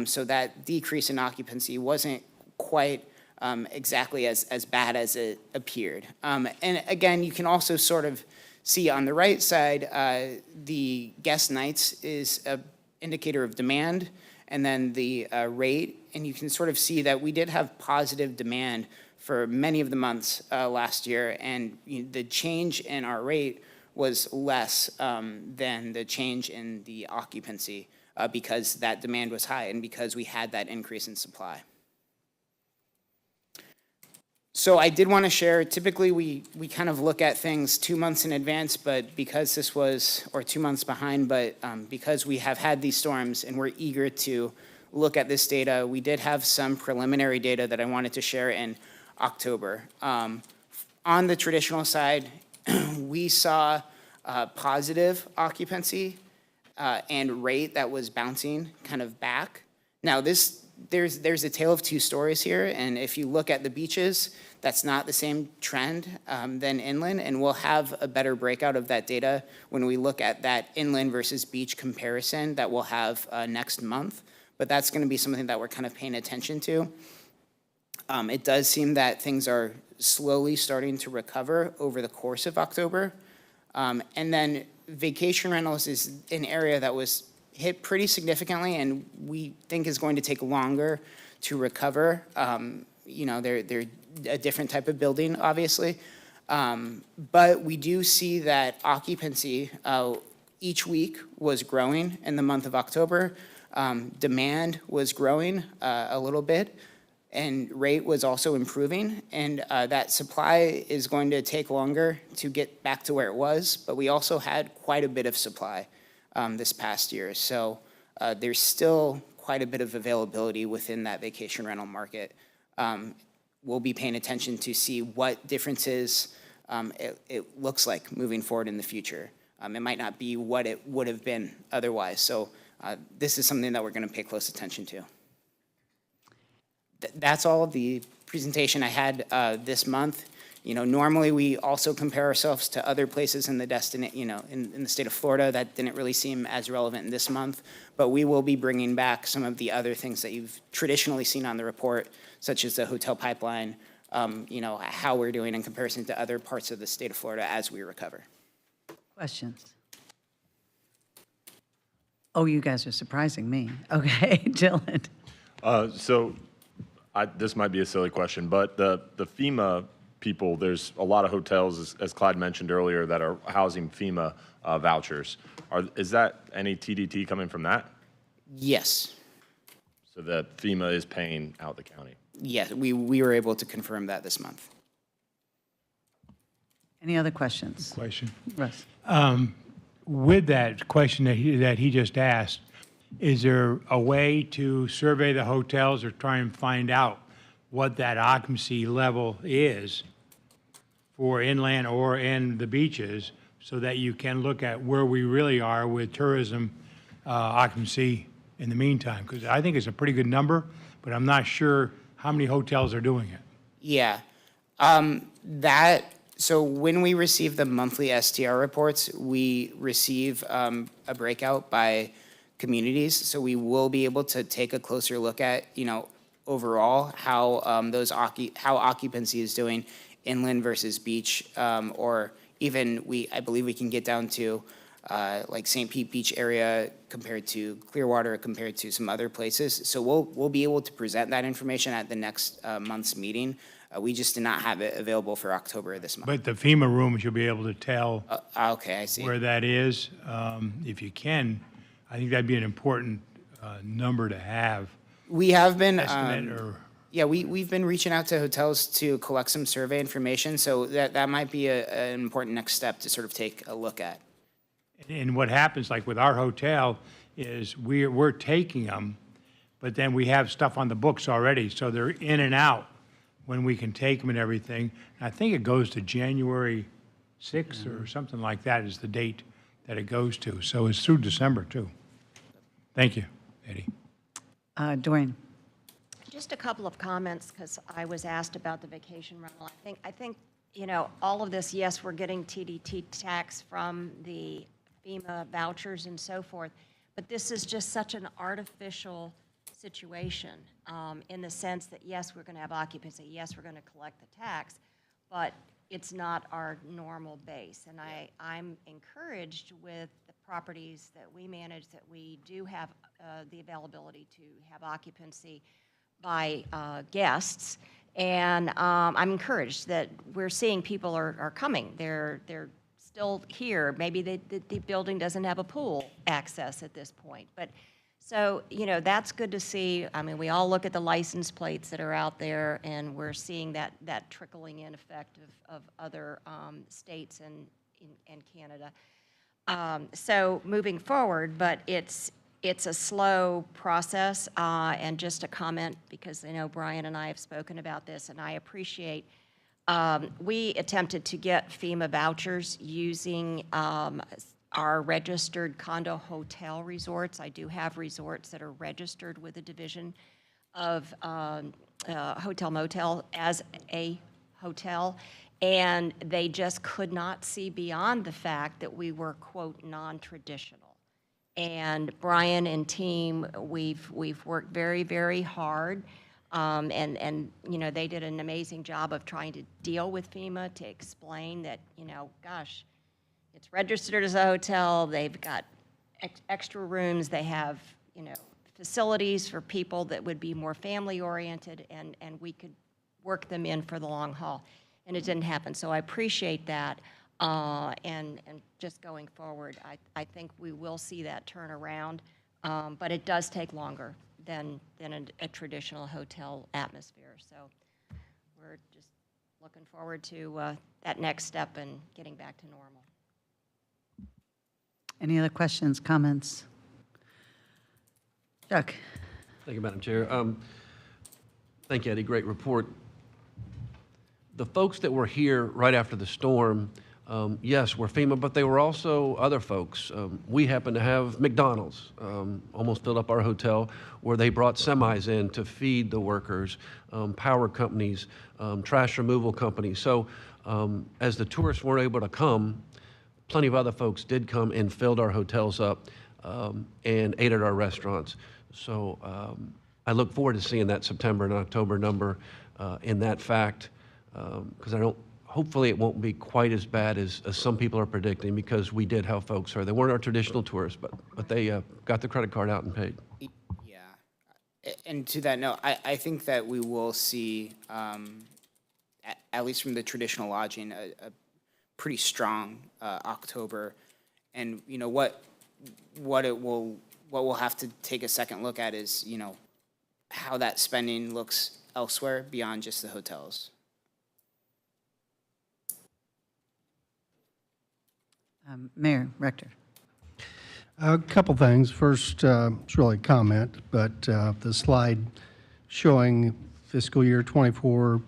So that decrease in occupancy wasn't quite exactly as bad as it appeared. And again, you can also sort of see on the right side, the guest nights is an indicator of demand, and then the rate, and you can sort of see that we did have positive demand for many of the months last year, and the change in our rate was less than the change in the occupancy because that demand was high and because we had that increase in supply. So I did want to share, typically we kind of look at things 2 months in advance, but because this was, or 2 months behind, but because we have had these storms and we're eager to look at this data, we did have some preliminary data that I wanted to share in October. On the traditional side, we saw positive occupancy and rate that was bouncing kind of back. Now there's a tale of two stories here, and if you look at the beaches, that's not the same trend than inland, and we'll have a better breakout of that data when we look at that inland versus beach comparison that we'll have next month, but that's going to be something that we're kind of paying attention to. It does seem that things are slowly starting to recover over the course of October, and then vacation rentals is an area that was hit pretty significantly and we think is going to take longer to recover. They're a different type of building, obviously. But we do see that occupancy each week was growing in the month of October. Demand was growing a little bit and rate was also improving. And that supply is going to take longer to get back to where it was, but we also had quite a bit of supply this past year. So there's still quite a bit of availability within that vacation rental market. We'll be paying attention to see what differences it looks like moving forward in the future. It might not be what it would have been otherwise. So this is something that we're going to pay close attention to. That's all the presentation I had this month. Normally we also compare ourselves to other places in the in the state of Florida. That didn't really seem as relevant this month, but we will be bringing back some of the other things that you've traditionally seen on the report, such as the hotel pipeline, how we're doing in comparison to other parts of the state of Florida as we recover. Questions? Oh, you guys are surprising me. Okay, Dylan. This might be a silly question, but the FEMA people, there's a lot of hotels, as Clyde mentioned earlier, that are housing FEMA vouchers. Is that any TDT coming from that? Yes. So that FEMA is paying out the county? Yes, we were able to confirm that this month. Any other questions? Question. Russ. With that question that he just asked, is there a way to survey the hotels or try and find out what that occupancy level is for inland or in the beaches so that you can look at where we really are with tourism occupancy in the meantime? Because I think it's a pretty good number, but I'm not sure how many hotels are doing it. Yeah. So when we receive the monthly STR reports, we receive a breakout by communities. So we will be able to take a closer look at, overall how how occupancy is doing inland versus beach, or even I believe we can get down to like St. Pete Beach area compared to Clearwater, compared to some other places. So we'll be able to present that information at the next month's meeting. We just did not have it available for October this month. But the FEMA rooms, you'll be able to tell Okay, I see. where that is. If you can, I think that'd be an important number to have. We have been, Estimate or- yeah, we've been reaching out to hotels to collect some survey information, so that might be an important next step to sort of take a look at. And what happens, like with our hotel, is we're taking them, but then we have stuff on the books already, so they're in and out when we can take them and everything. And I think it goes to January 6th or something like that is the date that it goes to. So it's through December, too. Thank you, Eddie. Doreen. Just a couple of comments, because I was asked about the vacation rental. I think, all of this, yes, we're getting TDT tax from the FEMA vouchers and so forth, but this is just such an artificial situation in the sense that, yes, we're going to have occupancy, yes, we're going to collect the tax, but it's not our normal base. And I'm encouraged with the properties that we manage that we do have the availability to have occupancy by guests. And I'm encouraged that we're seeing people are coming. They're still here. Maybe the building doesn't have a pool access at this point. But so, that's good to see. I mean, we all look at the license plates that are out there, and we're seeing that trickling in effect of other states and Canada. So moving forward, but it's a slow process. And just a comment, because I know Brian and I have spoken about this, and I appreciate we attempted to get FEMA vouchers using our registered condo hotel resorts. I do have resorts that are registered with the Division of Hotel Motel as a hotel, and they just could not see beyond the fact that we were, quote, non-traditional. And Brian and team, we've worked very, very hard, and they did an amazing job of trying to deal with FEMA to explain that, gosh, it's registered as a hotel, they've got extra rooms, they have, facilities for people that would be more family-oriented, and we could work them in for the long haul. And it didn't happen, so I appreciate that. And just going forward, I think we will see that turn around, but it does take longer than a traditional hotel atmosphere. So we're just looking forward to that next step and getting back to normal. Any other questions, comments? Chuck. Thank you, Madam Chair. Thank you, Eddie. Great report. The folks that were here right after the storm, yes, were FEMA, but they were also other folks. We happen to have McDonald's, almost filled up our hotel, where they brought semis in to feed the workers, power companies, trash removal companies. So as the tourists weren't able to come, plenty of other folks did come and filled our hotels up and ate at our restaurants. So I look forward to seeing that September and October number in that fact. because hopefully it won't be quite as bad as some people are predicting, because we did have folks here. They weren't our traditional tourists, but they got the credit card out and paid. And to that note, I think that we will see, at least from the traditional lodging, a pretty strong October. And, you know, what we'll have to take a second look at is, you know, how that spending looks elsewhere beyond just the hotels. Mayor Rector. A couple things. First, it's really a comment, but the slide showing fiscal year '24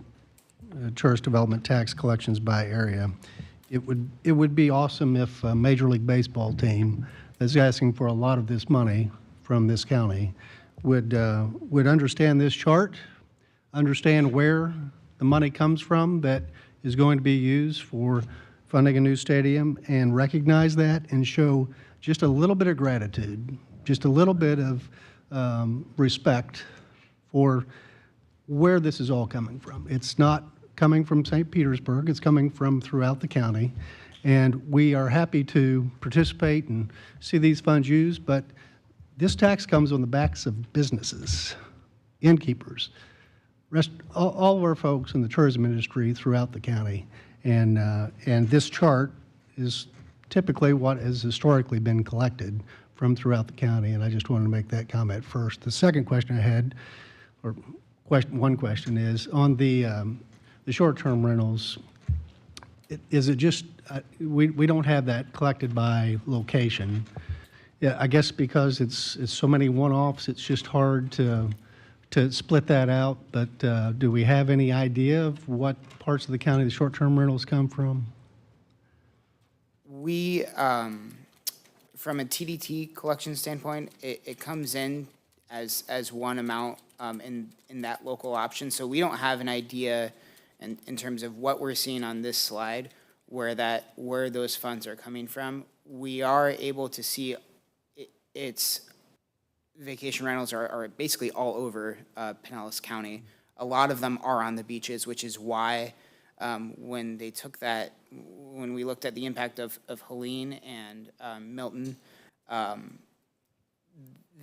tourist development tax collections by area. It would be awesome if a Major League Baseball team that's asking for a lot of this money from this county would understand this chart, understand where the money comes from that is going to be used for funding a new stadium, and recognize that and show just a little bit of gratitude, just a little bit of respect for where this is all coming from. It's not coming from St. Petersburg, it's coming from throughout the county. And we are happy to participate and see these funds used, but this tax comes on the backs of businesses, innkeepers, all of our folks in the tourism industry throughout the county. And this chart is typically what has historically been collected from throughout the county, and I just wanted to make that comment first. The second question I had, or one question is, on the short-term rentals, is it just, we don't have that collected by location. Yeah, I guess because it's so many one-offs, it's just hard to split that out, but do we have any idea of what parts of the county the short-term rentals come from? We, from a TDT collection standpoint, it comes in as one amount in that local option. So we don't have an idea in terms of what we're seeing on this slide, where those funds are coming from. We are able to see it's vacation rentals are basically all over Pinellas County. A lot of them are on the beaches, which is why when they took that, when we looked at the impact of Helene and Milton,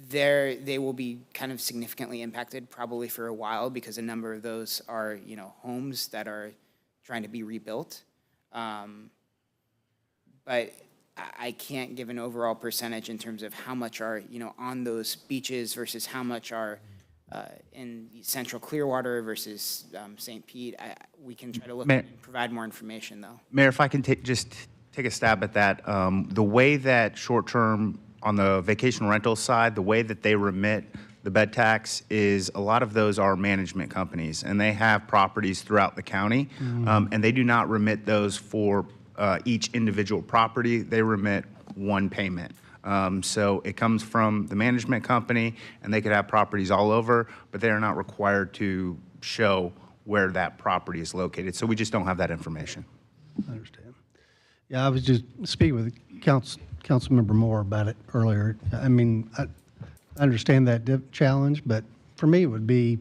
they will be kind of significantly impacted probably for a while, because a number of those are, you know, homes that are trying to be rebuilt. But I can't give an overall percentage in terms of how much are, you know, on those beaches versus how much are in central Clearwater versus St. Pete. We can try to look and provide more information, though. Mayor, if I can just take a stab at that, the way that short-term on the vacation rental side, the way that they remit the bed tax is a lot of those are management companies, and they have properties throughout the county, and they do not remit those for each individual property. They remit one payment. So it comes from the management company, and they could have properties all over, but they are not required to show where that property is located. So we just don't have that information. I understand. Yeah, I was just speaking with Councilmember Moore about it earlier. I mean, I understand that challenge, but for me, it would be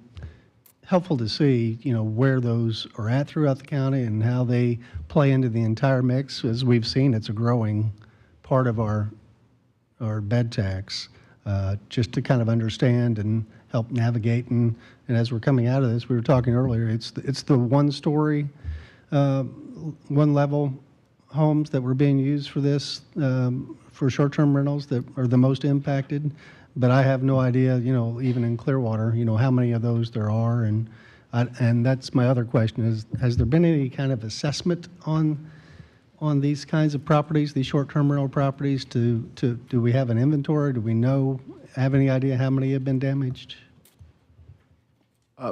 helpful to see, you know, where those are at throughout the county and how they play into the entire mix. As we've seen, it's a growing part of our bed tax, just to kind of understand and help navigate. And as we're coming out of this, we were talking earlier, it's the one-story, one-level homes that were being used for this, for short-term rentals that are the most impacted. But I have no idea, you know, even in Clearwater, you know, how many of those there are. And that's my other question is, has there been any kind of assessment on these kinds of properties, these short-term rental properties? Do we have an inventory? Do we have any idea how many have been damaged?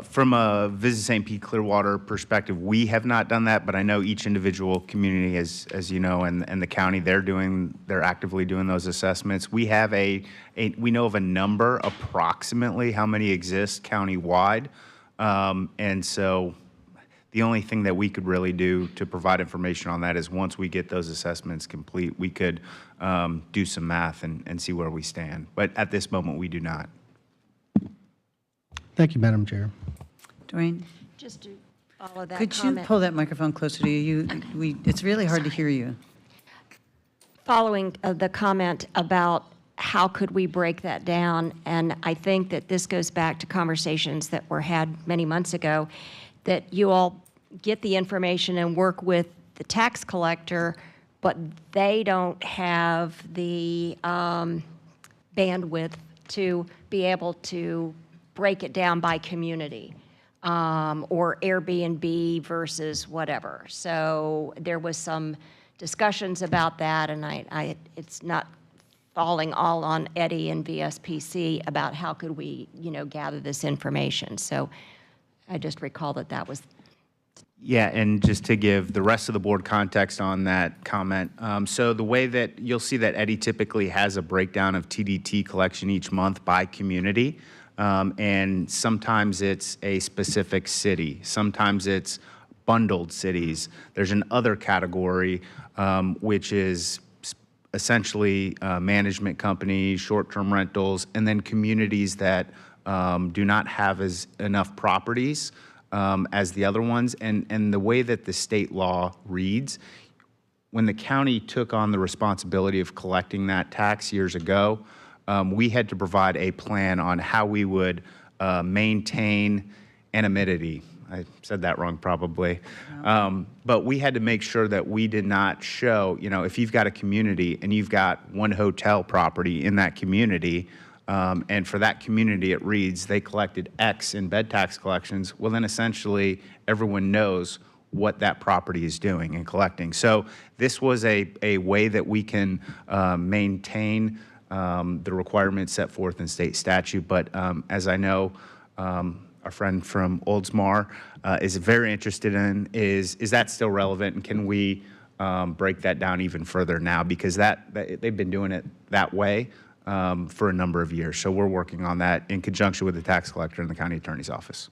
From a Visit St. Pete Clearwater perspective, we have not done that, but I know each individual community, as you know, and the county, they're actively doing those assessments. We have we know of a number, approximately how many exist countywide, and so the only thing that we could really do to provide information on that is once we get those assessments complete, we could do some math and see where we stand. But at this moment, we do not. Thank you, Madam Chair. Doreen? Just to all of that Could you comment. pull that microphone closer to you? It's really hard to hear you. Following the comment about how could we break that down, and I think that this goes back to conversations that were had many months ago, that you all get the information and work with the tax collector, but they don't have the bandwidth to be able to break it down by community, or Airbnb versus whatever. So there was some discussions about that, and it's not falling all on Eddie and VSPC about how could we, gather this information. So I just recall that was. Yeah, and just to give the rest of the board context on that comment, so the way that you'll see that Eddie typically has a breakdown of TDT collection each month by community, and sometimes it's a specific city, sometimes it's bundled cities. There's an other category, which is essentially management companies, short-term rentals, and then communities that do not have enough properties as the other ones. And the way that the state law reads, when the county took on the responsibility of collecting that tax years ago, we had to provide a plan on how we would maintain anonymity. I said that wrong probably. But we had to make sure that we did not show, if you've got a community and you've got one hotel property in that community, and for that community it reads they collected X in bed tax collections, well then essentially everyone knows what that property is doing and collecting. So this was a way that we can maintain the requirements set forth in state statute. But as I know, our friend from Oldsmar is very interested in is that still relevant, and can we break that down even further now? Because they've been doing it that way for a number of years. So we're working on that in conjunction with the tax collector and the county attorney's office.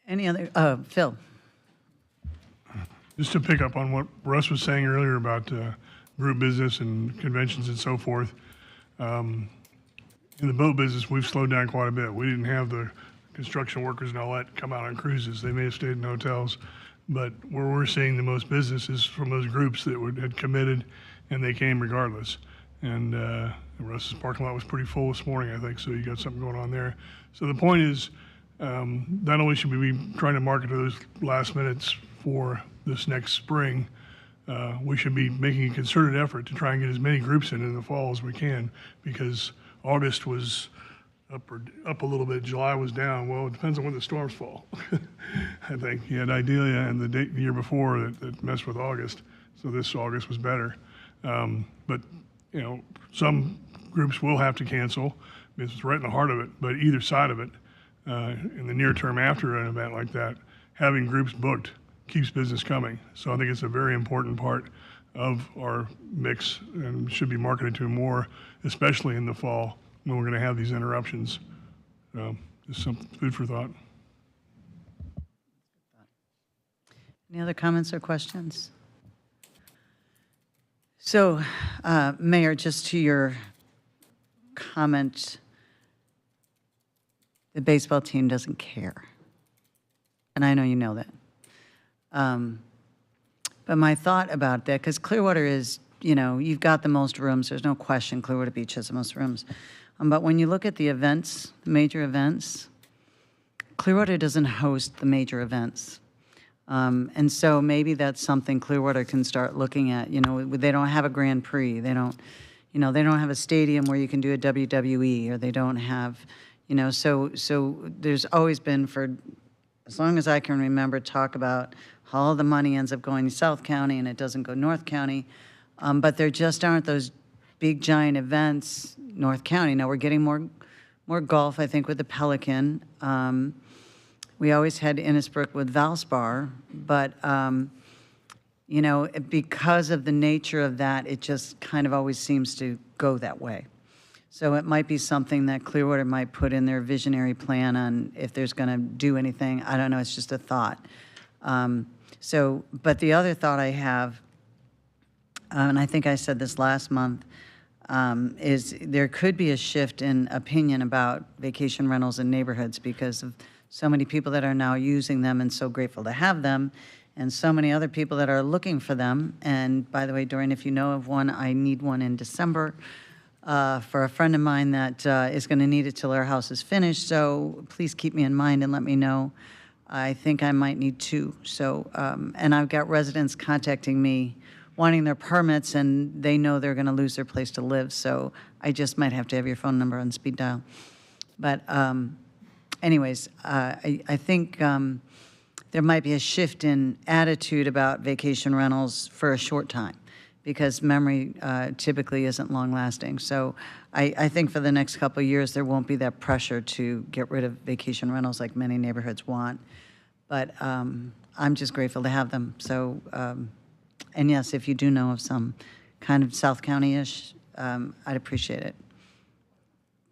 Any other, Phil? Just to pick up on what Russ was saying earlier about group business and conventions and so forth. In the boat business, we've slowed down quite a bit. We didn't have the construction workers and all that come out on cruises. They may have stayed in hotels. But where we're seeing the most business is from those groups that had committed, and they came regardless. And Russ's parking lot was pretty full this morning, I think, so you got something going on there. So the point is, not only should we be trying to market to those last minutes for this next spring, we should be making a concerted effort to try and get as many groups in the fall as we can, because August was up a little bit, July was down. Well, it depends on when the storms fall. I think you had Idalia and the year before that messed with August, so this August was better. But some groups will have to cancel. It's right in the heart of it, but either side of it, in the near term after an event like that, having groups booked keeps business coming. So I think it's a very important part of our mix and should be marketed to more, especially in the fall when we're going to have these interruptions. Just some food for thought. Any other comments or questions? So, Mayor, just to your comment, the baseball team doesn't care. And I know you know that. But my thought about that, because Clearwater is, you've got the most rooms. There's no question Clearwater Beach has the most rooms. But when you look at the events, the major events, Clearwater doesn't host the major events. And so maybe that's something Clearwater can start looking at. They don't have a Grand Prix. They don't have a stadium where you can do a WWE, or they don't have, so there's always been, for as long as I can remember, talk about how all the money ends up going to South County and it doesn't go North County. But there just aren't those big giant events North County. Now we're getting more golf, I think, with the Pelican. We always had Innisbrook with Valspar, but because of the nature of that, it just kind of always seems to go that way. So it might be something that Clearwater might put in their visionary plan on if there's going to do anything. I don't know. It's just a thought. But the other thought I have, and I think I said this last month, is there could be a shift in opinion about vacation rentals in neighborhoods because of so many people that are now using them and so grateful to have them, and so many other people that are looking for them. And by the way, Doreen, if you know of one, I need one in December for a friend of mine that is going to need it till our house is finished. So please keep me in mind and let me know. I think I might need two. So, and I've got residents contacting me wanting their permits, and they know they're going to lose their place to live. So I just might have to have your phone number on speed dial. But anyways, I think there might be a shift in attitude about vacation rentals for a short time, because memory typically isn't long-lasting. So I think for the next couple of years, there won't be that pressure to get rid of vacation rentals like many neighborhoods want. But I'm just grateful to have them. So, and yes, if you do know of some kind of South County-ish, I'd appreciate it.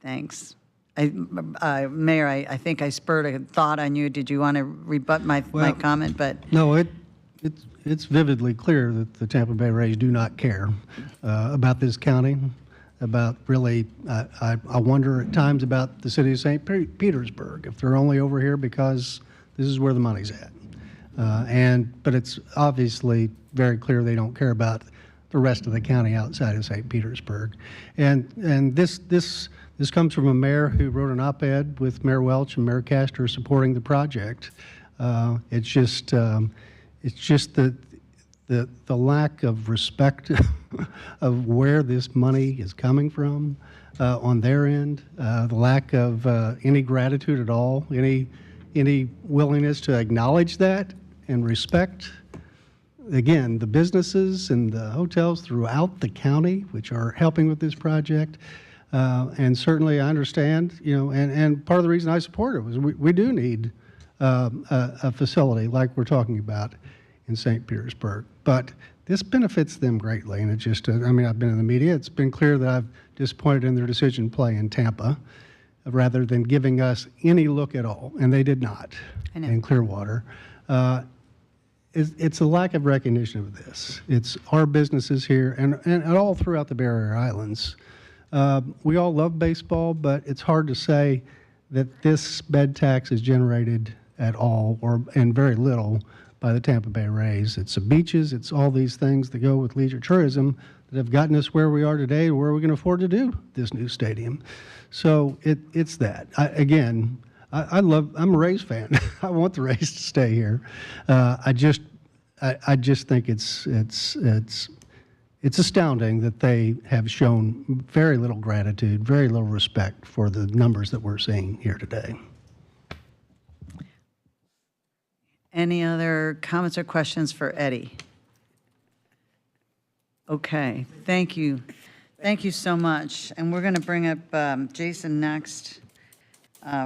Thanks. Mayor, I think I spurred a thought on you. Did you want to rebut my comment? But No, it's vividly clear that the Tampa Bay Rays do not care about this county, about really, I wonder at times about the city of St. Petersburg, if they're only over here because this is where the money's at. But it's obviously very clear they don't care about the rest of the county outside of St. Petersburg. And this comes from a mayor who wrote an op-ed with Mayor Welch and Mayor Castor supporting the project. It's just the lack of respect of where this money is coming from on their end, the lack of any gratitude at all, any willingness to acknowledge that and respect. Again, the businesses and the hotels throughout the county, which are helping with this project. And certainly I understand, and part of the reason I support it was we do need a facility like we're talking about in St. Petersburg. But this benefits them greatly, and it's just, I've been in the media. It's been clear that I've disappointed in their decision to play in Tampa rather than giving us any look at all, and they did not in Clearwater. It's a lack of recognition of this. It's our businesses here and all throughout the Bay Area Islands. We all love baseball, but it's hard to say that this bed tax is generated at all and very little by the Tampa Bay Rays. It's the beaches, it's all these things that go with leisure tourism that have gotten us where we are today, where we can afford to do this new stadium. So it's that. I'm a Rays fan. I want the Rays to stay here. I just think it's astounding that they have shown very little gratitude, very little respect for the numbers that we're seeing here today. any other comments or questions for Eddie? Okay, thank you. Thank you so much. And we're going to bring up Jason next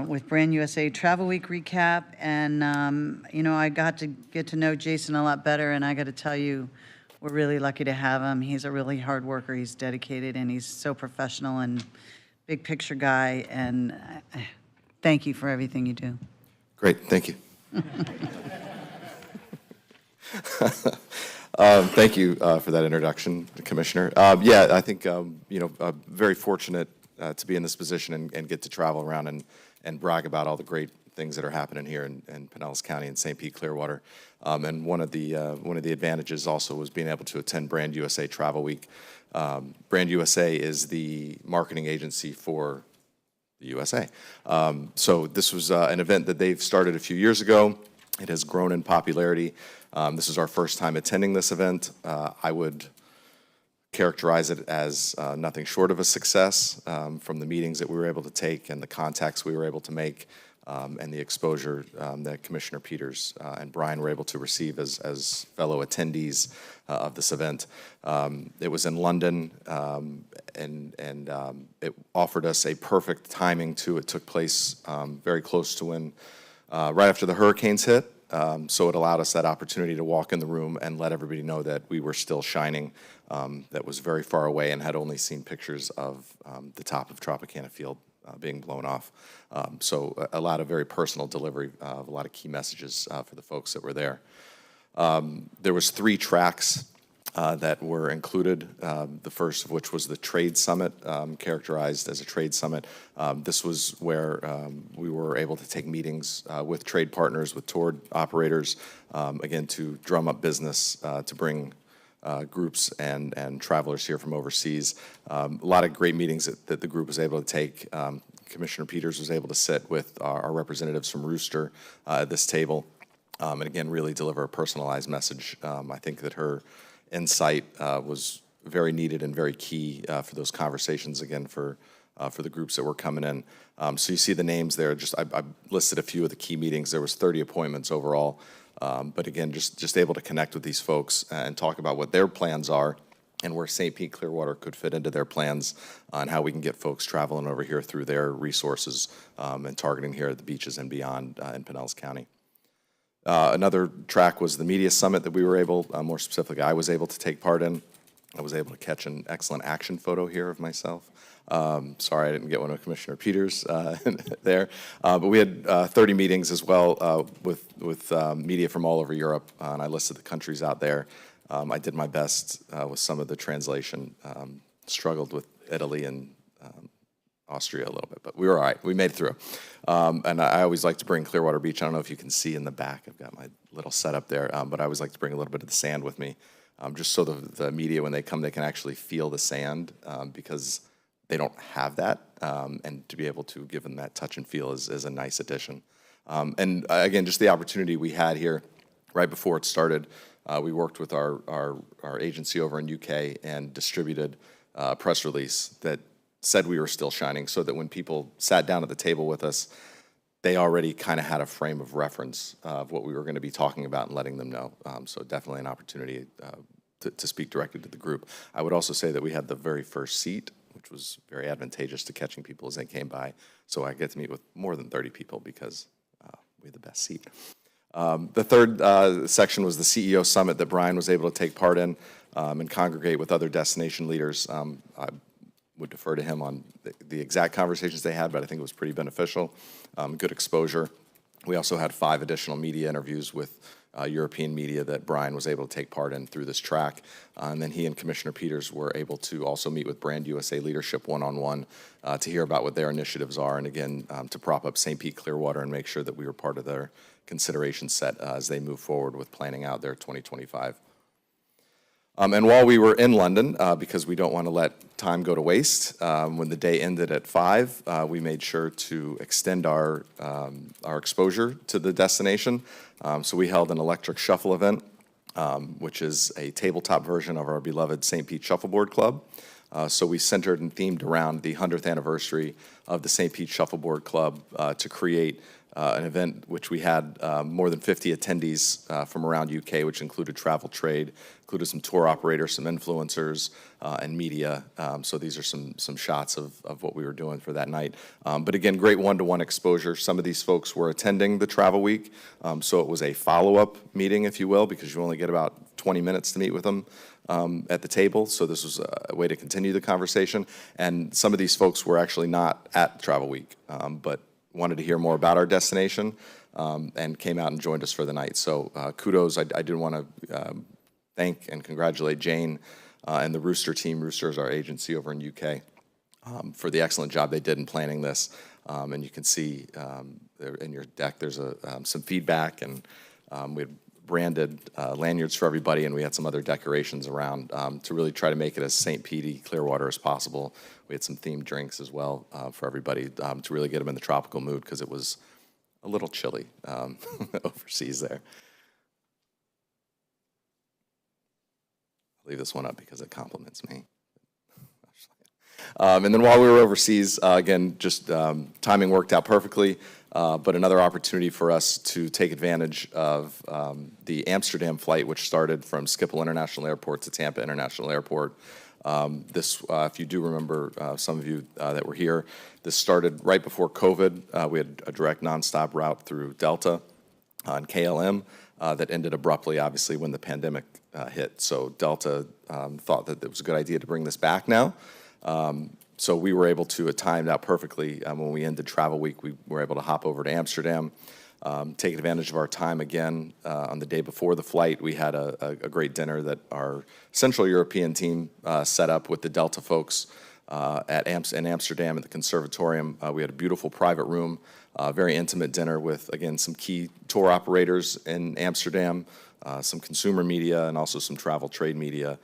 with Brand USA Travel Week recap. And, you know, I got to get to know Jason a lot better, and I got to tell you, we're really lucky to have him. He's a really hard worker. He's dedicated, and he's so professional and big picture guy. And thank you for everything you do. Great, thank you. Thank you for that introduction, Commissioner. Yeah, I think, you know, very fortunate to be in this position and get to travel around and brag about all the great things that are happening here in Pinellas County and St. Pete Clearwater. And one of the advantages also was being able to attend Brand USA Travel Week. Brand USA is the marketing agency for the USA. So this was an event that they've started a few years ago. It has grown in popularity. This is our first time attending this event. I would characterize it as nothing short of a success from the meetings that we were able to take and the contacts we were able to make and the exposure that Commissioner Peters and Brian were able to receive as fellow attendees of this event. It was in London, and it offered us a perfect timing to it. Took place very close to when, right after the hurricanes hit. So it allowed us that opportunity to walk in the room and let everybody know that we were still shining, that was very far away and had only seen pictures of the top of Tropicana Field being blown off. So a lot of very personal delivery of a lot of key messages for the folks that were there. There was 3 tracks that were included, the first of which was the Trade Summit, characterized as a trade summit. This was where we were able to take meetings with trade partners, with tour operators, again, to drum up business, to bring groups and travelers here from overseas. A lot of great meetings that the group was able to take. Commissioner Peters was able to sit with our representatives from Rooster at this table, and again, really deliver a personalized message. I think that her insight was very needed and very key for those conversations, again, for the groups that were coming in. So you see the names there. I listed a few of the key meetings. There was 30 appointments overall. But again, just able to connect with these folks and talk about what their plans are and where St. Pete Clearwater could fit into their plans on how we can get folks traveling over here through their resources and targeting here at the beaches and beyond in Pinellas County. Another track was the Media Summit that we were able, more specifically, I was able to take part in. I was able to catch an excellent action photo here of myself. Sorry I didn't get one of Commissioner Peters there. But we had 30 meetings as well with media from all over Europe, and I listed the countries out there. I did my best with some of the translation, struggled with Italy and Austria a little bit, but we were all right. We made it through. And I always like to bring Clearwater Beach. I don't know if you can see in the back. I've got my little setup there, but I always like to bring a little bit of the sand with me, just so the media, when they come, they can actually feel the sand, because they don't have that, and to be able to give them that touch and feel is a nice addition. And again, just the opportunity we had here right before it started, we worked with our agency over in UK and distributed a press release that said we were still shining, so that when people sat down at the table with us, they already kind of had a frame of reference of what we were going to be talking about and letting them know. So definitely an opportunity to speak directly to the group. I would also say that we had the very first seat, which was very advantageous to catching people as they came by. So I get to meet with more than 30 people because we had the best seat. The third section was the CEO Summit that Brian was able to take part in and congregate with other destination leaders. I would defer to him on the exact conversations they had, but I think it was pretty beneficial, good exposure. We also had 5 additional media interviews with European media that Brian was able to take part in through this track. And then he and Commissioner Peters were able to also meet with Brand USA leadership one-on-one to hear about what their initiatives are, and again, to prop up St. Pete Clearwater and make sure that we were part of their consideration set as they move forward with planning out their 2025. And while we were in London, because we don't want to let time go to waste, when the day ended at 5, we made sure to extend our exposure to the destination. So we held an electric shuffle event, which is a tabletop version of our beloved St. Pete Shuffleboard Club. So we centered and themed around the 100th anniversary of the St. Pete Shuffleboard Club to create an event which we had more than 50 attendees from around UK, which included travel trade, included some tour operators, some influencers, and media. So these are some shots of what we were doing for that night. But again, great one-to-one exposure. Some of these folks were attending the travel week, so it was a follow-up meeting, if you will, because you only get about 20 minutes to meet with them at the table. So this was a way to continue the conversation. And some of these folks were actually not at Travel Week, but wanted to hear more about our destination, and came out and joined us for the night. So kudos. I did want to thank and congratulate Jane and the Rooster team. Rooster is our agency over in UK, for the excellent job they did in planning this. And you can see there in your deck there's some feedback, and we had branded lanyards for everybody, and we had some other decorations around to really try to make it as St. Pete Clearwater as possible. We had some themed drinks as well for everybody to really get them in the tropical mood, because it was a little chilly overseas there. I'll leave this one up because it compliments me. And then while we were overseas, again, just timing worked out perfectly, but another opportunity for us to take advantage of the Amsterdam flight, which started from Schiphol International Airport to Tampa International Airport. This, if you do remember, some of you that were here, this started right before COVID. We had a direct nonstop route through Delta and KLM that ended abruptly, obviously, when the pandemic hit. So Delta thought that it was a good idea to bring this back now. So we were able to, it timed out perfectly. When we ended Travel Week, we were able to hop over to Amsterdam. taking advantage of our time again. On the day before the flight, we had a great dinner that our Central European team set up with the Delta folks in Amsterdam at the Conservatorium. We had a beautiful private room, very intimate dinner with, again, some key tour operators in Amsterdam, some consumer media, and also some travel trade media.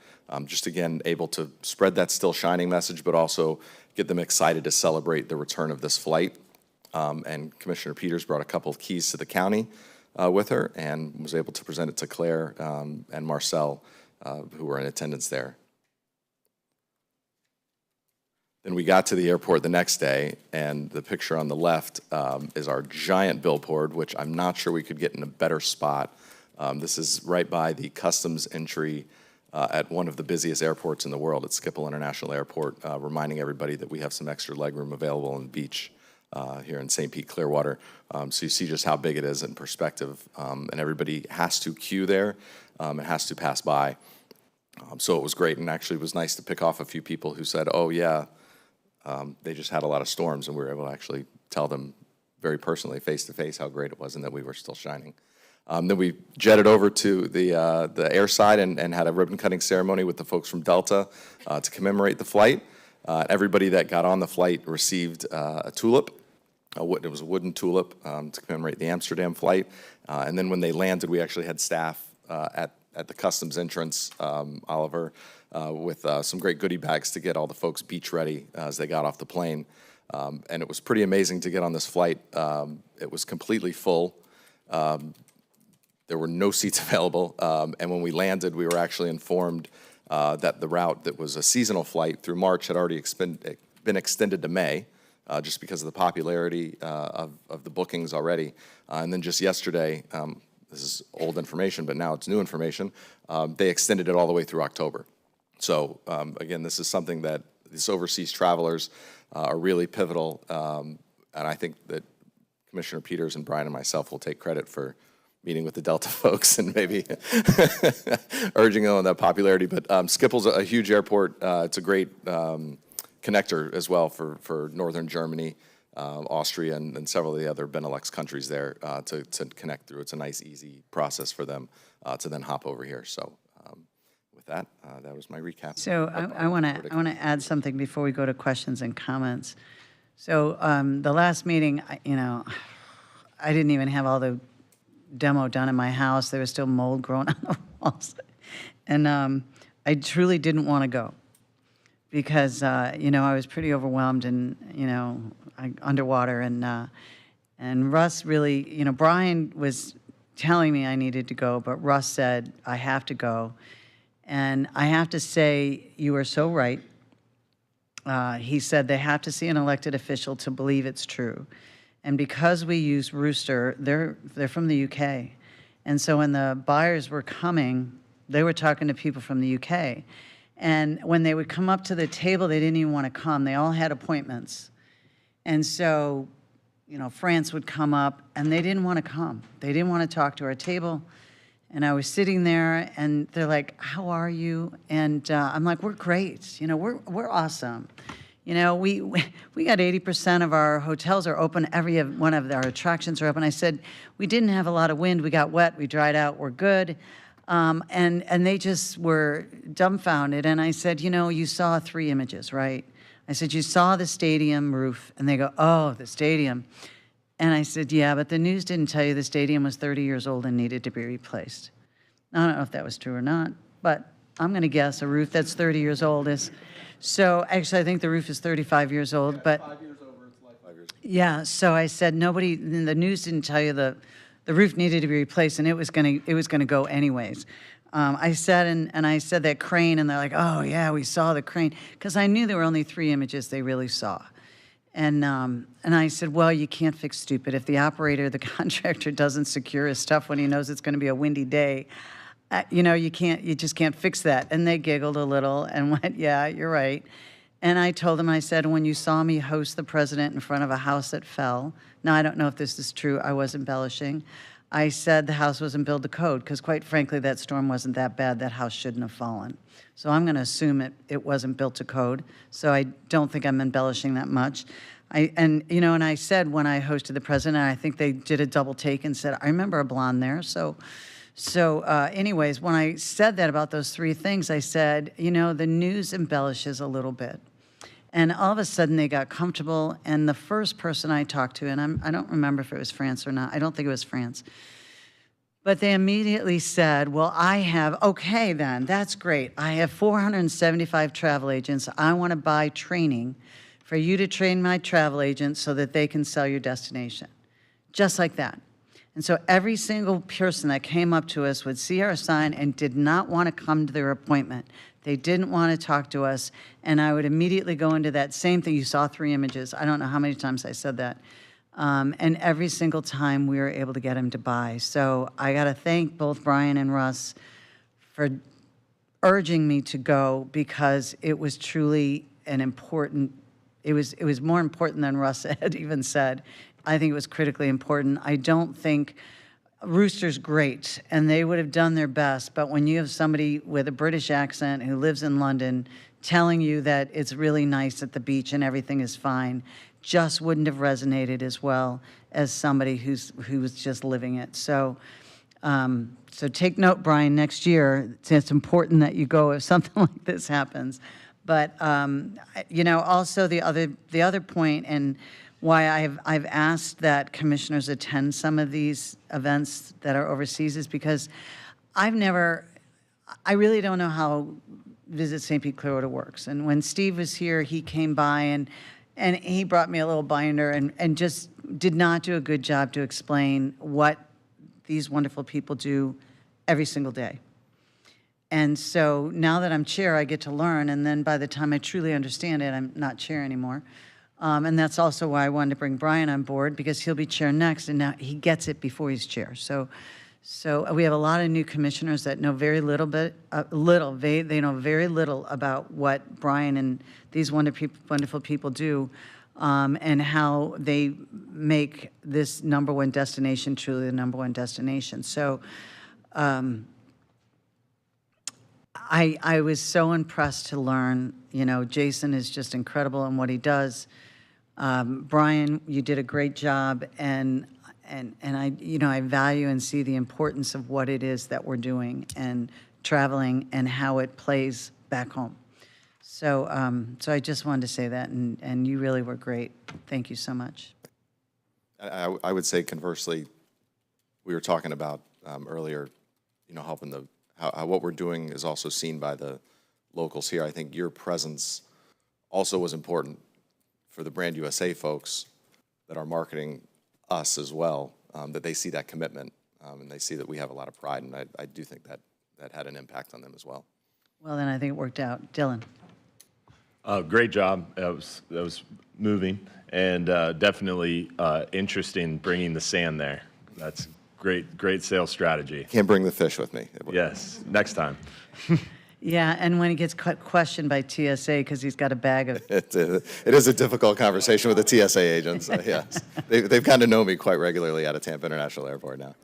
Just, again, able to spread that Still Shining message, but also get them excited to celebrate the return of this flight. And Commissioner Peters brought a couple of keys to the county with her and was able to present it to Claire and Marcel, who were in attendance there. Then we got to the airport the next day, and the picture on the left is our giant billboard, which I'm not sure we could get in a better spot. This is right by the customs entry at one of the busiest airports in the world, at Schiphol International Airport, reminding everybody that we have some extra legroom available on the beach here in St. Pete, Clearwater. So you see just how big it is in perspective, and everybody has to queue there and has to pass by. So it was great, and actually it was nice to pick off a few people who said, oh yeah, they just had a lot of storms, and we were able to actually tell them very personally, face-to-face, how great it was and that we were still shining. Then we jetted over to the air side and had a ribbon-cutting ceremony with the folks from Delta to commemorate the flight. Everybody that got on the flight received a tulip. It was a wooden tulip to commemorate the Amsterdam flight. And then when they landed, we actually had staff at the customs entrance, Oliver, with some great goodie bags to get all the folks beach ready as they got off the plane. And it was pretty amazing to get on this flight. It was completely full. There were no seats available. And when we landed, we were actually informed that the route that was a seasonal flight through March had already been extended to May, just because of the popularity of the bookings already. And then just yesterday, this is old information, but now it's new information, they extended it all the way through October. So again, this is something that these overseas travelers are really pivotal, and I think that Commissioner Peters and Brian and myself will take credit for meeting with the Delta folks and maybe urging them on that popularity. But Schiphol's a huge airport. It's a great connector as well for northern Germany, Austria, and several of the other Benelux countries there to connect through. It's a nice, easy process for them to then hop over here. So with that, that was my recap. So I want to add something before we go to questions and comments. So the last meeting, I didn't even have all the demo done in my house. There was still mold growing on the walls. And I truly didn't want to go because, I was pretty overwhelmed and, underwater. And Russ really, Brian was telling me I needed to go, but Russ said, I have to go. And I have to say, you are so right. He said they have to see an elected official to believe it's true. And because we use Rooster, they're from the UK. And so when the buyers were coming, they were talking to people from the UK. And when they would come up to the table, they didn't even want to come. They all had appointments. And so, France would come up, and they didn't want to come. They didn't want to talk to our table. And I was sitting there, and they're like, how are you? And I'm like, we're great. We're awesome. We got 80% of our hotels are open. Every one of our attractions are open. I said, we didn't have a lot of wind. We got wet. We dried out. We're good. And they just were dumbfounded. And I said, you saw 3 images, right? I said, you saw the stadium roof. And they go, oh, the stadium. And I said, yeah, but the news didn't tell you the stadium was 30 years old and needed to be replaced. I don't know if that was true or not, but I'm going to guess a roof that's 30 years old is. So actually, I think the roof is 35 years old, but 5 years over its life. 5 years. Yeah. So I said, the news didn't tell you the roof needed to be replaced, and it was going to go anyways. I said, and I said that crane, and they're like, oh yeah, we saw the crane, because I knew there were only 3 images they really saw. And I said, well, you can't fix stupid. If the operator, the contractor, doesn't secure his stuff when he knows it's going to be a windy day, you just can't fix that. And they giggled a little and went, yeah, you're right. And I told them, I said, when you saw me host the president in front of a house that fell, now I don't know if this is true, I was embellishing. I said the house wasn't built to code, because quite frankly, that storm wasn't that bad, that house shouldn't have fallen. So I'm going to assume it wasn't built to code, so I don't think I'm embellishing that much. And I said when I hosted the president, I think they did a double take and said, I remember a blonde there. So anyways, when I said that about those three things, I said, the news embellishes a little bit. And all of a sudden they got comfortable. And the first person I talked to, and I don't remember if it was France or not. I don't think it was France. But they immediately said, well, okay then, that's great. I have 475 travel agents. I want to buy training for you to train my travel agents so that they can sell your destination. Just like that. And so every single person that came up to us would see our sign and did not want to come to their appointment. They didn't want to talk to us. And I would immediately go into that same thing. You saw 3 images. I don't know how many times I said that. And every single time we were able to get him to buy. So I got to thank both Brian and Russ for urging me to go, because it was truly an important, it was more important than Russ had even said. I think it was critically important. I don't think Rooster's great, and they would have done their best, but when you have somebody with a British accent who lives in London telling you that it's really nice at the beach and everything is fine, just wouldn't have resonated as well as somebody who was just living it. So take note, Brian, next year, it's important that you go if something like this happens. But, also the other point, and why I've asked that commissioners attend some of these events that are overseas, is because I really don't know how Visit St. Pete Clearwater works. And when Steve was here, he came by and he brought me a little binder and just did not do a good job to explain what these wonderful people do every single day. And so now that I'm chair, I get to learn, and then by the time I truly understand it, I'm not chair anymore. And that's also why I wanted to bring Brian on board, because he'll be chair next, and now he gets it before he's chair. So we have a lot of new commissioners that know very little they know very little about what Brian and these wonderful people do, and how they make this #1 destination truly the #1 destination. So I was so impressed to learn, Jason is just incredible in what he does. Brian, you did a great job, and I value and see the importance of what it is that we're doing and traveling and how it plays back home. So I just wanted to say that, and you really were great. Thank you so much. I would say conversely, we were talking about earlier, helping how what we're doing is also seen by the locals here. I think your presence also was important for the Brand USA folks that are marketing us as well, that they see that commitment, and they see that we have a lot of pride, and I do think that had an impact on them as well. Well, then I think it worked out. Dylan. Great job. That was moving, and definitely interesting bringing the sand there. That's great sales strategy. Can't bring the fish with me. Yes, next time. Yeah, and when he gets questioned by TSA because he's got a bag of... It is a difficult conversation with the TSA agents, yes. They've kind of known me quite regularly out of Tampa International Airport now.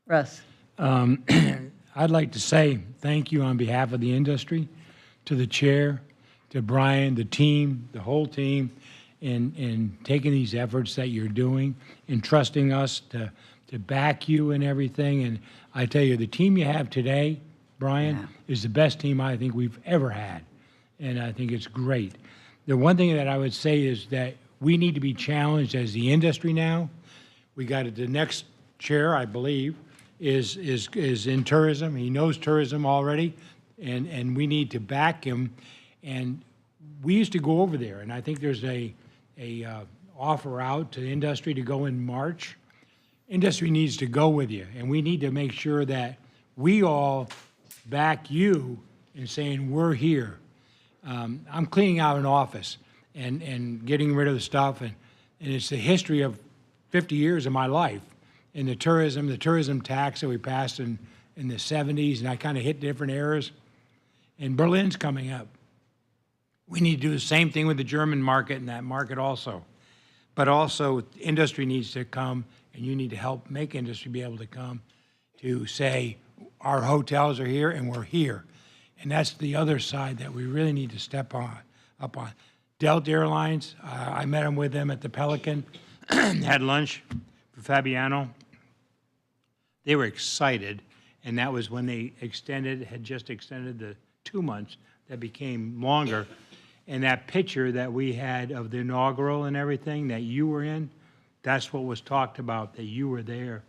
Russ. I'd like to say thank you on behalf of the industry, to the chair, to Brian, the team, the whole team, in taking these efforts that you're doing, and trusting us to back you and everything. And I tell you, the team you have today, Brian, is the best team I think we've ever had, and I think it's great. The one thing that I would say is that we need to be challenged as the industry now. We got it, the next chair, I believe, is in tourism. He knows tourism already, and we need to back him. And we used to go over there, and I think there's a offer out to the industry to go in March. Industry needs to go with you, and we need to make sure that we all back you in saying, we're here. I'm cleaning out an office and getting rid of the stuff, and it's the history of 50 years of my life in the tourism tax that we passed in the 70s, and I kind of hit different eras. And Berlin's coming up. We need to do the same thing with the German market and that market also. But also, industry needs to come, and you need to help make industry be able to come to say, our hotels are here and we're here. And that's the other side that we really need to step up on. Delta Airlines, I met them with them at the Pelican, had lunch for Fabiano. They were excited, and that was when they had just extended the 2 months that became longer. And that picture that we had of the inaugural and everything that you were in, that's what was talked about, that you were there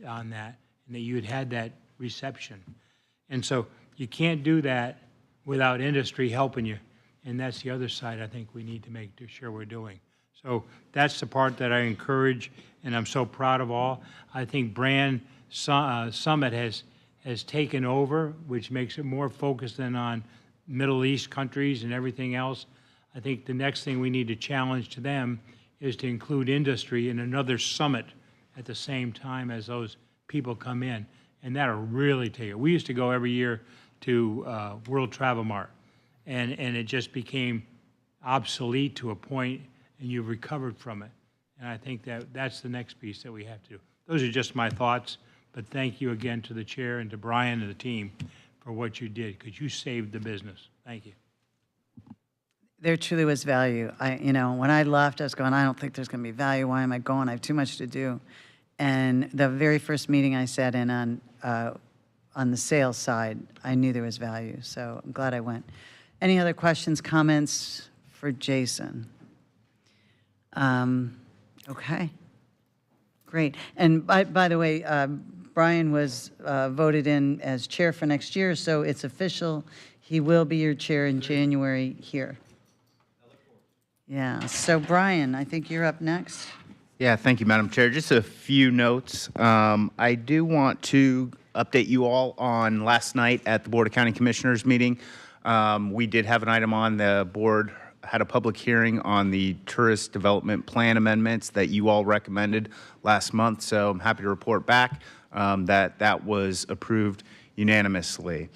on that, and that you had that reception. And so you can't do that without industry helping you. And that's the other side I think we need to make sure we're doing. So that's the part that I encourage, and I'm so proud of all. I think Brand Summit has taken over, which makes it more focused than on Middle East countries and everything else. I think the next thing we need to challenge to them is to include industry in another summit at the same time as those people come in. And that'll really take it. We used to go every year to World Travel Mart, and it just became obsolete to a point, and you've recovered from it. And I think that's the next piece that we have to do. Those are just my thoughts, but thank you again to the chair and to Brian and the team for what you did, because you saved the business. Thank you. There truly was value. When I left, I was going, I don't think there's going to be value. Why am I going? I have too much to do. And the very first meeting I sat in on the sales side, I knew there was value. So I'm glad I went. Any other questions, comments for Jason? Okay. Great. And by the way, Brian was voted in as chair for next year, so it's official. He will be your chair in January here. Yeah. So Brian, I think you're up next. Yeah, thank you, Madam Chair. Just a few notes. I do want to update you all on last night at the Board of County Commissioners meeting. We did have an item on. The board had a public hearing on the tourist development plan amendments that you all recommended last month. So I'm happy to report back that was approved unanimously.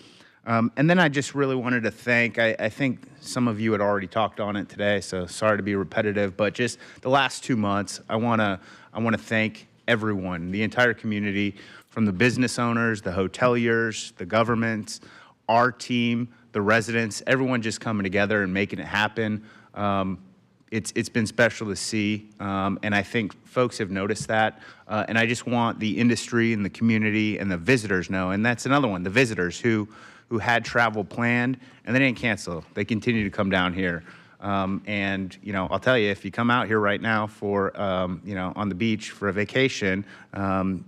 And then I just really wanted to thank, I think some of you had already talked on it today, so sorry to be repetitive, but just the last 2 months, I want to thank everyone, the entire community, from the business owners, the hoteliers, the governments, our team, the residents, everyone just coming together and making it happen. It's been special to see, and I think folks have noticed that. And I just want the industry and the community and the visitors know, and that's another one, the visitors who had travel planned and they didn't cancel. They continue to come down here. And, I'll tell you, if you come out here right now for, on the beach for a vacation,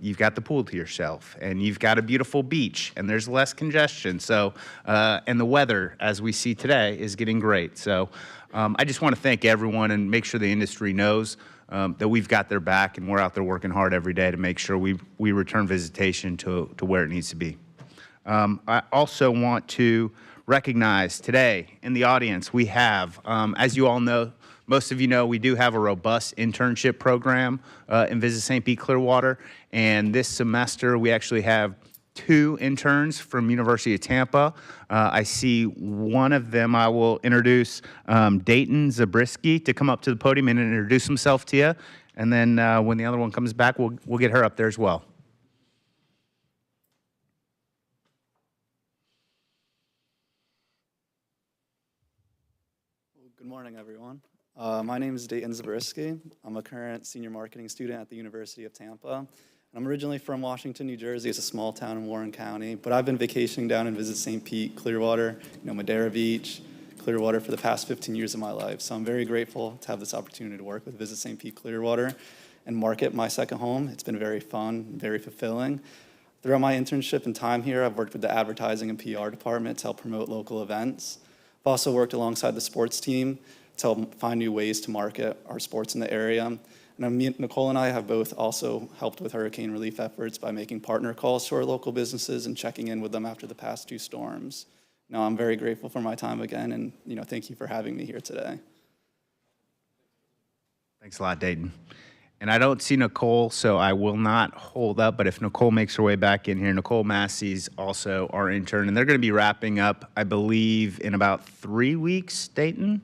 you've got the pool to yourself and you've got a beautiful beach and there's less congestion. So, and the weather, as we see today, is getting great. So I just want to thank everyone and make sure the industry knows that we've got their back and we're out there working hard every day to make sure we return visitation to where it needs to be. I also want to recognize today in the audience we have, as you all know, most of you know, we do have a robust internship program in Visit St. Pete Clearwater. And this semester we actually have 2 interns from University of Tampa. I see one of them. I will introduce Dayton Zabriskie to come up to the podium and introduce himself to you. And then when the other one comes back, we'll get her up there as well. Good morning, everyone. My name is Dayton Zabriskie. I'm a current senior marketing student at the University of Tampa. I'm originally from Washington, New Jersey. It's a small town in Warren County, but I've been vacationing down in Visit St. Pete, Clearwater, Madera Beach, Clearwater for the past 15 years of my life. So I'm very grateful to have this opportunity to work with Visit St. Pete Clearwater and market my second home. It's been very fun, very fulfilling. Throughout my internship and time here, I've worked with the advertising and PR department to help promote local events. I've also worked alongside the sports team to help find new ways to market our sports in the area. And Nicole and I have both also helped with hurricane relief efforts by making partner calls to our local businesses and checking in with them after the past 2 storms. Now, I'm very grateful for my time again, and thank you for having me here today. Thanks a lot, Dayton. And I don't see Nicole, so I will not hold up, but if Nicole makes her way back in here, Nicole Massey's also our intern, and they're going to be wrapping up, I believe, in about 3 weeks, Dayton?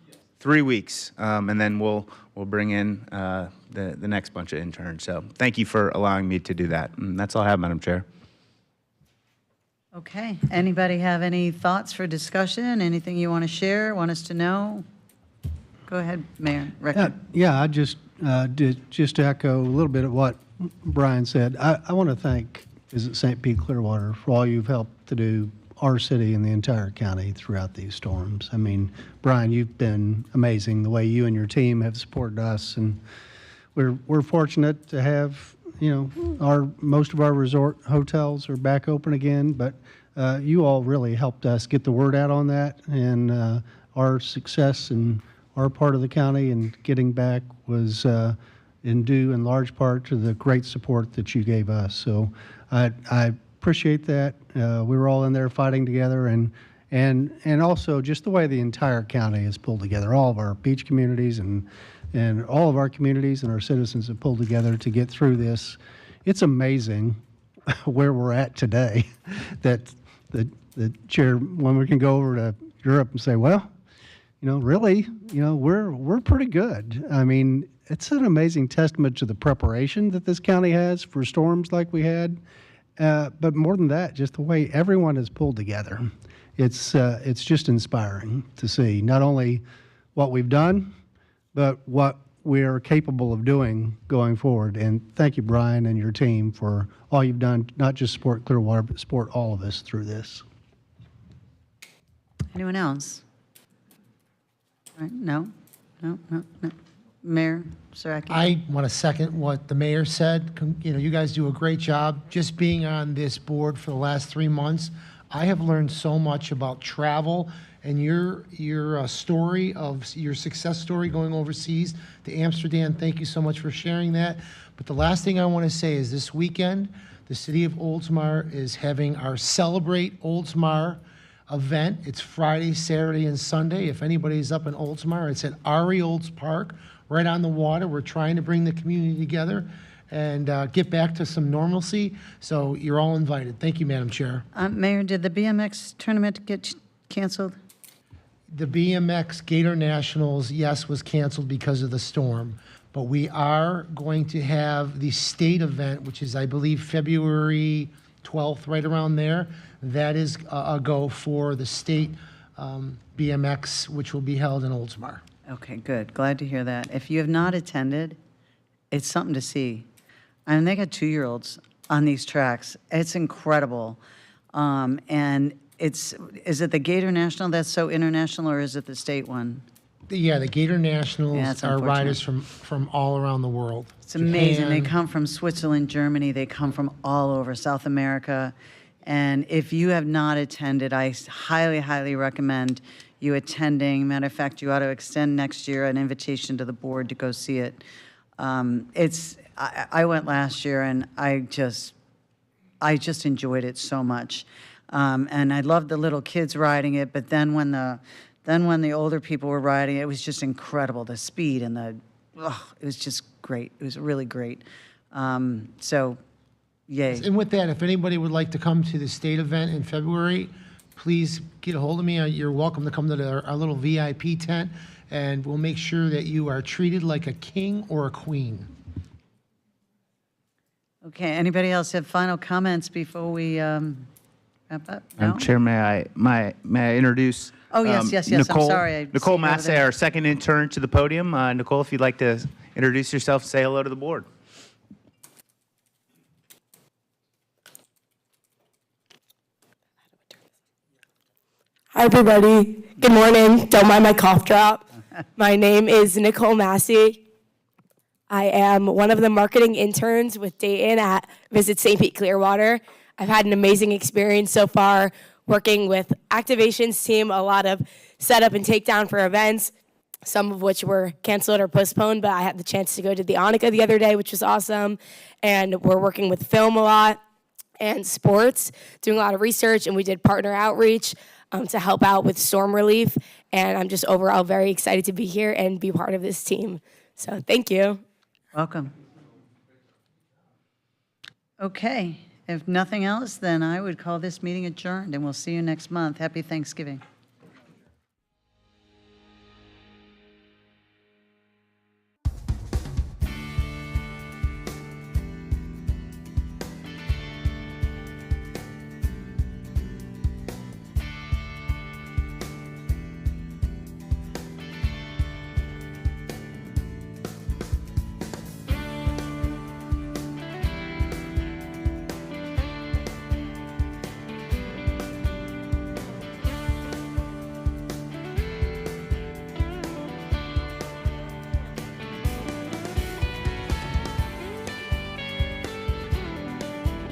Yes. 3 weeks, and then we'll bring in the next bunch of interns. So thank you for allowing me to do that. And that's all I have, Madam Chair. Okay. Anybody have any thoughts for discussion? Anything you want to share, want us to know? Go ahead, Mayor. Yeah, Rickard. yeah, I just just to echo a little bit of what Brian said. I want to thank Visit St. Pete Clearwater for all you've helped to do our city and the entire county throughout these storms. I mean, Brian, you've been amazing the way you and your team have supported us, and we're fortunate to have, you know, most of our resort hotels are back open again, but you all really helped us get the word out on that, and our success in our part of the county and getting back was due in large part to the great support that you gave us. So I appreciate that. We were all in there fighting together, and also just the way the entire county is pulled together. All of our beach communities and all of our communities and our citizens have pulled together to get through this. It's amazing where we're at today. That the chair, when we can go over to Europe and say, well, you know, really, you know, we're pretty good. I mean, it's an amazing testament to the preparation that this county has for storms like we had. But more than that, just the way everyone has pulled together. It's just inspiring to see not only what we've done, but what we're capable of doing going forward. And thank you, Brian, and your team for all you've done, not just support Clearwater, but support all of us through this. Anyone else? All right, no. Mayor Saraki? I want to second what the mayor said. You know, you guys do a great job. Just being on this board for the last 3 months, I have learned so much about travel and your story of your success story going overseas to Amsterdam. Thank you so much for sharing that. But the last thing I want to say is this weekend, the city of Oldsmar is having our Celebrate Oldsmar event. It's Friday, Saturday, and Sunday. If anybody's up in Oldsmar, it's at Ari Olds Park, right on the water. We're trying to bring the community together and get back to some normalcy. So you're all invited. Thank you, Madam Chair. Mayor, did the BMX tournament get canceled? The BMX Gator Nationals, yes, was canceled because of the storm. But we are going to have the state event, which is, I believe, February 12th, right around there. That is a go for the state BMX, which will be held in Oldsmar. Okay, good. Glad to hear that. If you have not attended, it's something to see. I mean, they got 2-year-olds on these tracks. It's incredible. And is it the Gator National that's so international, or is it the state one? Yeah, the Gator Nationals that's are unfortunate. riders from all around the world. It's amazing. They Japan. come from Switzerland, Germany. They come from all over South America. And if you have not attended, I highly, highly recommend you attending. Matter of fact, you ought to extend next year an invitation to the board to go see it. I went last year, and I just enjoyed it so much. And I loved the little kids riding it, but then when the older people were riding it, it was just incredible, the speed and it was just great. It was really great. So, yay. And with that, if anybody would like to come to the state event in February, please get a hold of me. You're welcome to come to our little VIP tent, and we'll make sure that you are treated like a king or a queen. Okay, anybody else have final comments before we wrap up? No? Madam Chair, may I introduce? Oh, yes, I'm Nicole, sorry, I see Nicole you over Massey, there. our second intern to the podium. Nicole, if you'd like to introduce yourself and say hello to the board. Hi, everybody. Good morning. Don't mind my cough drop. My name is Nicole Massey. I am one of the marketing interns with Dayton at Visit St. Pete Clearwater. I've had an amazing experience so far working with activations team, a lot of setup and takedown for events, some of which were canceled or postponed, but I had the chance to go to the Annika the other day, which was awesome. And we're working with film a lot and sports, doing a lot of research, and we did partner outreach to help out with storm relief. And I'm just overall very excited to be here and be part of this team. So thank you. Welcome. Okay, if nothing else, then I would call this meeting adjourned, and we'll see you next month. Happy Thanksgiving.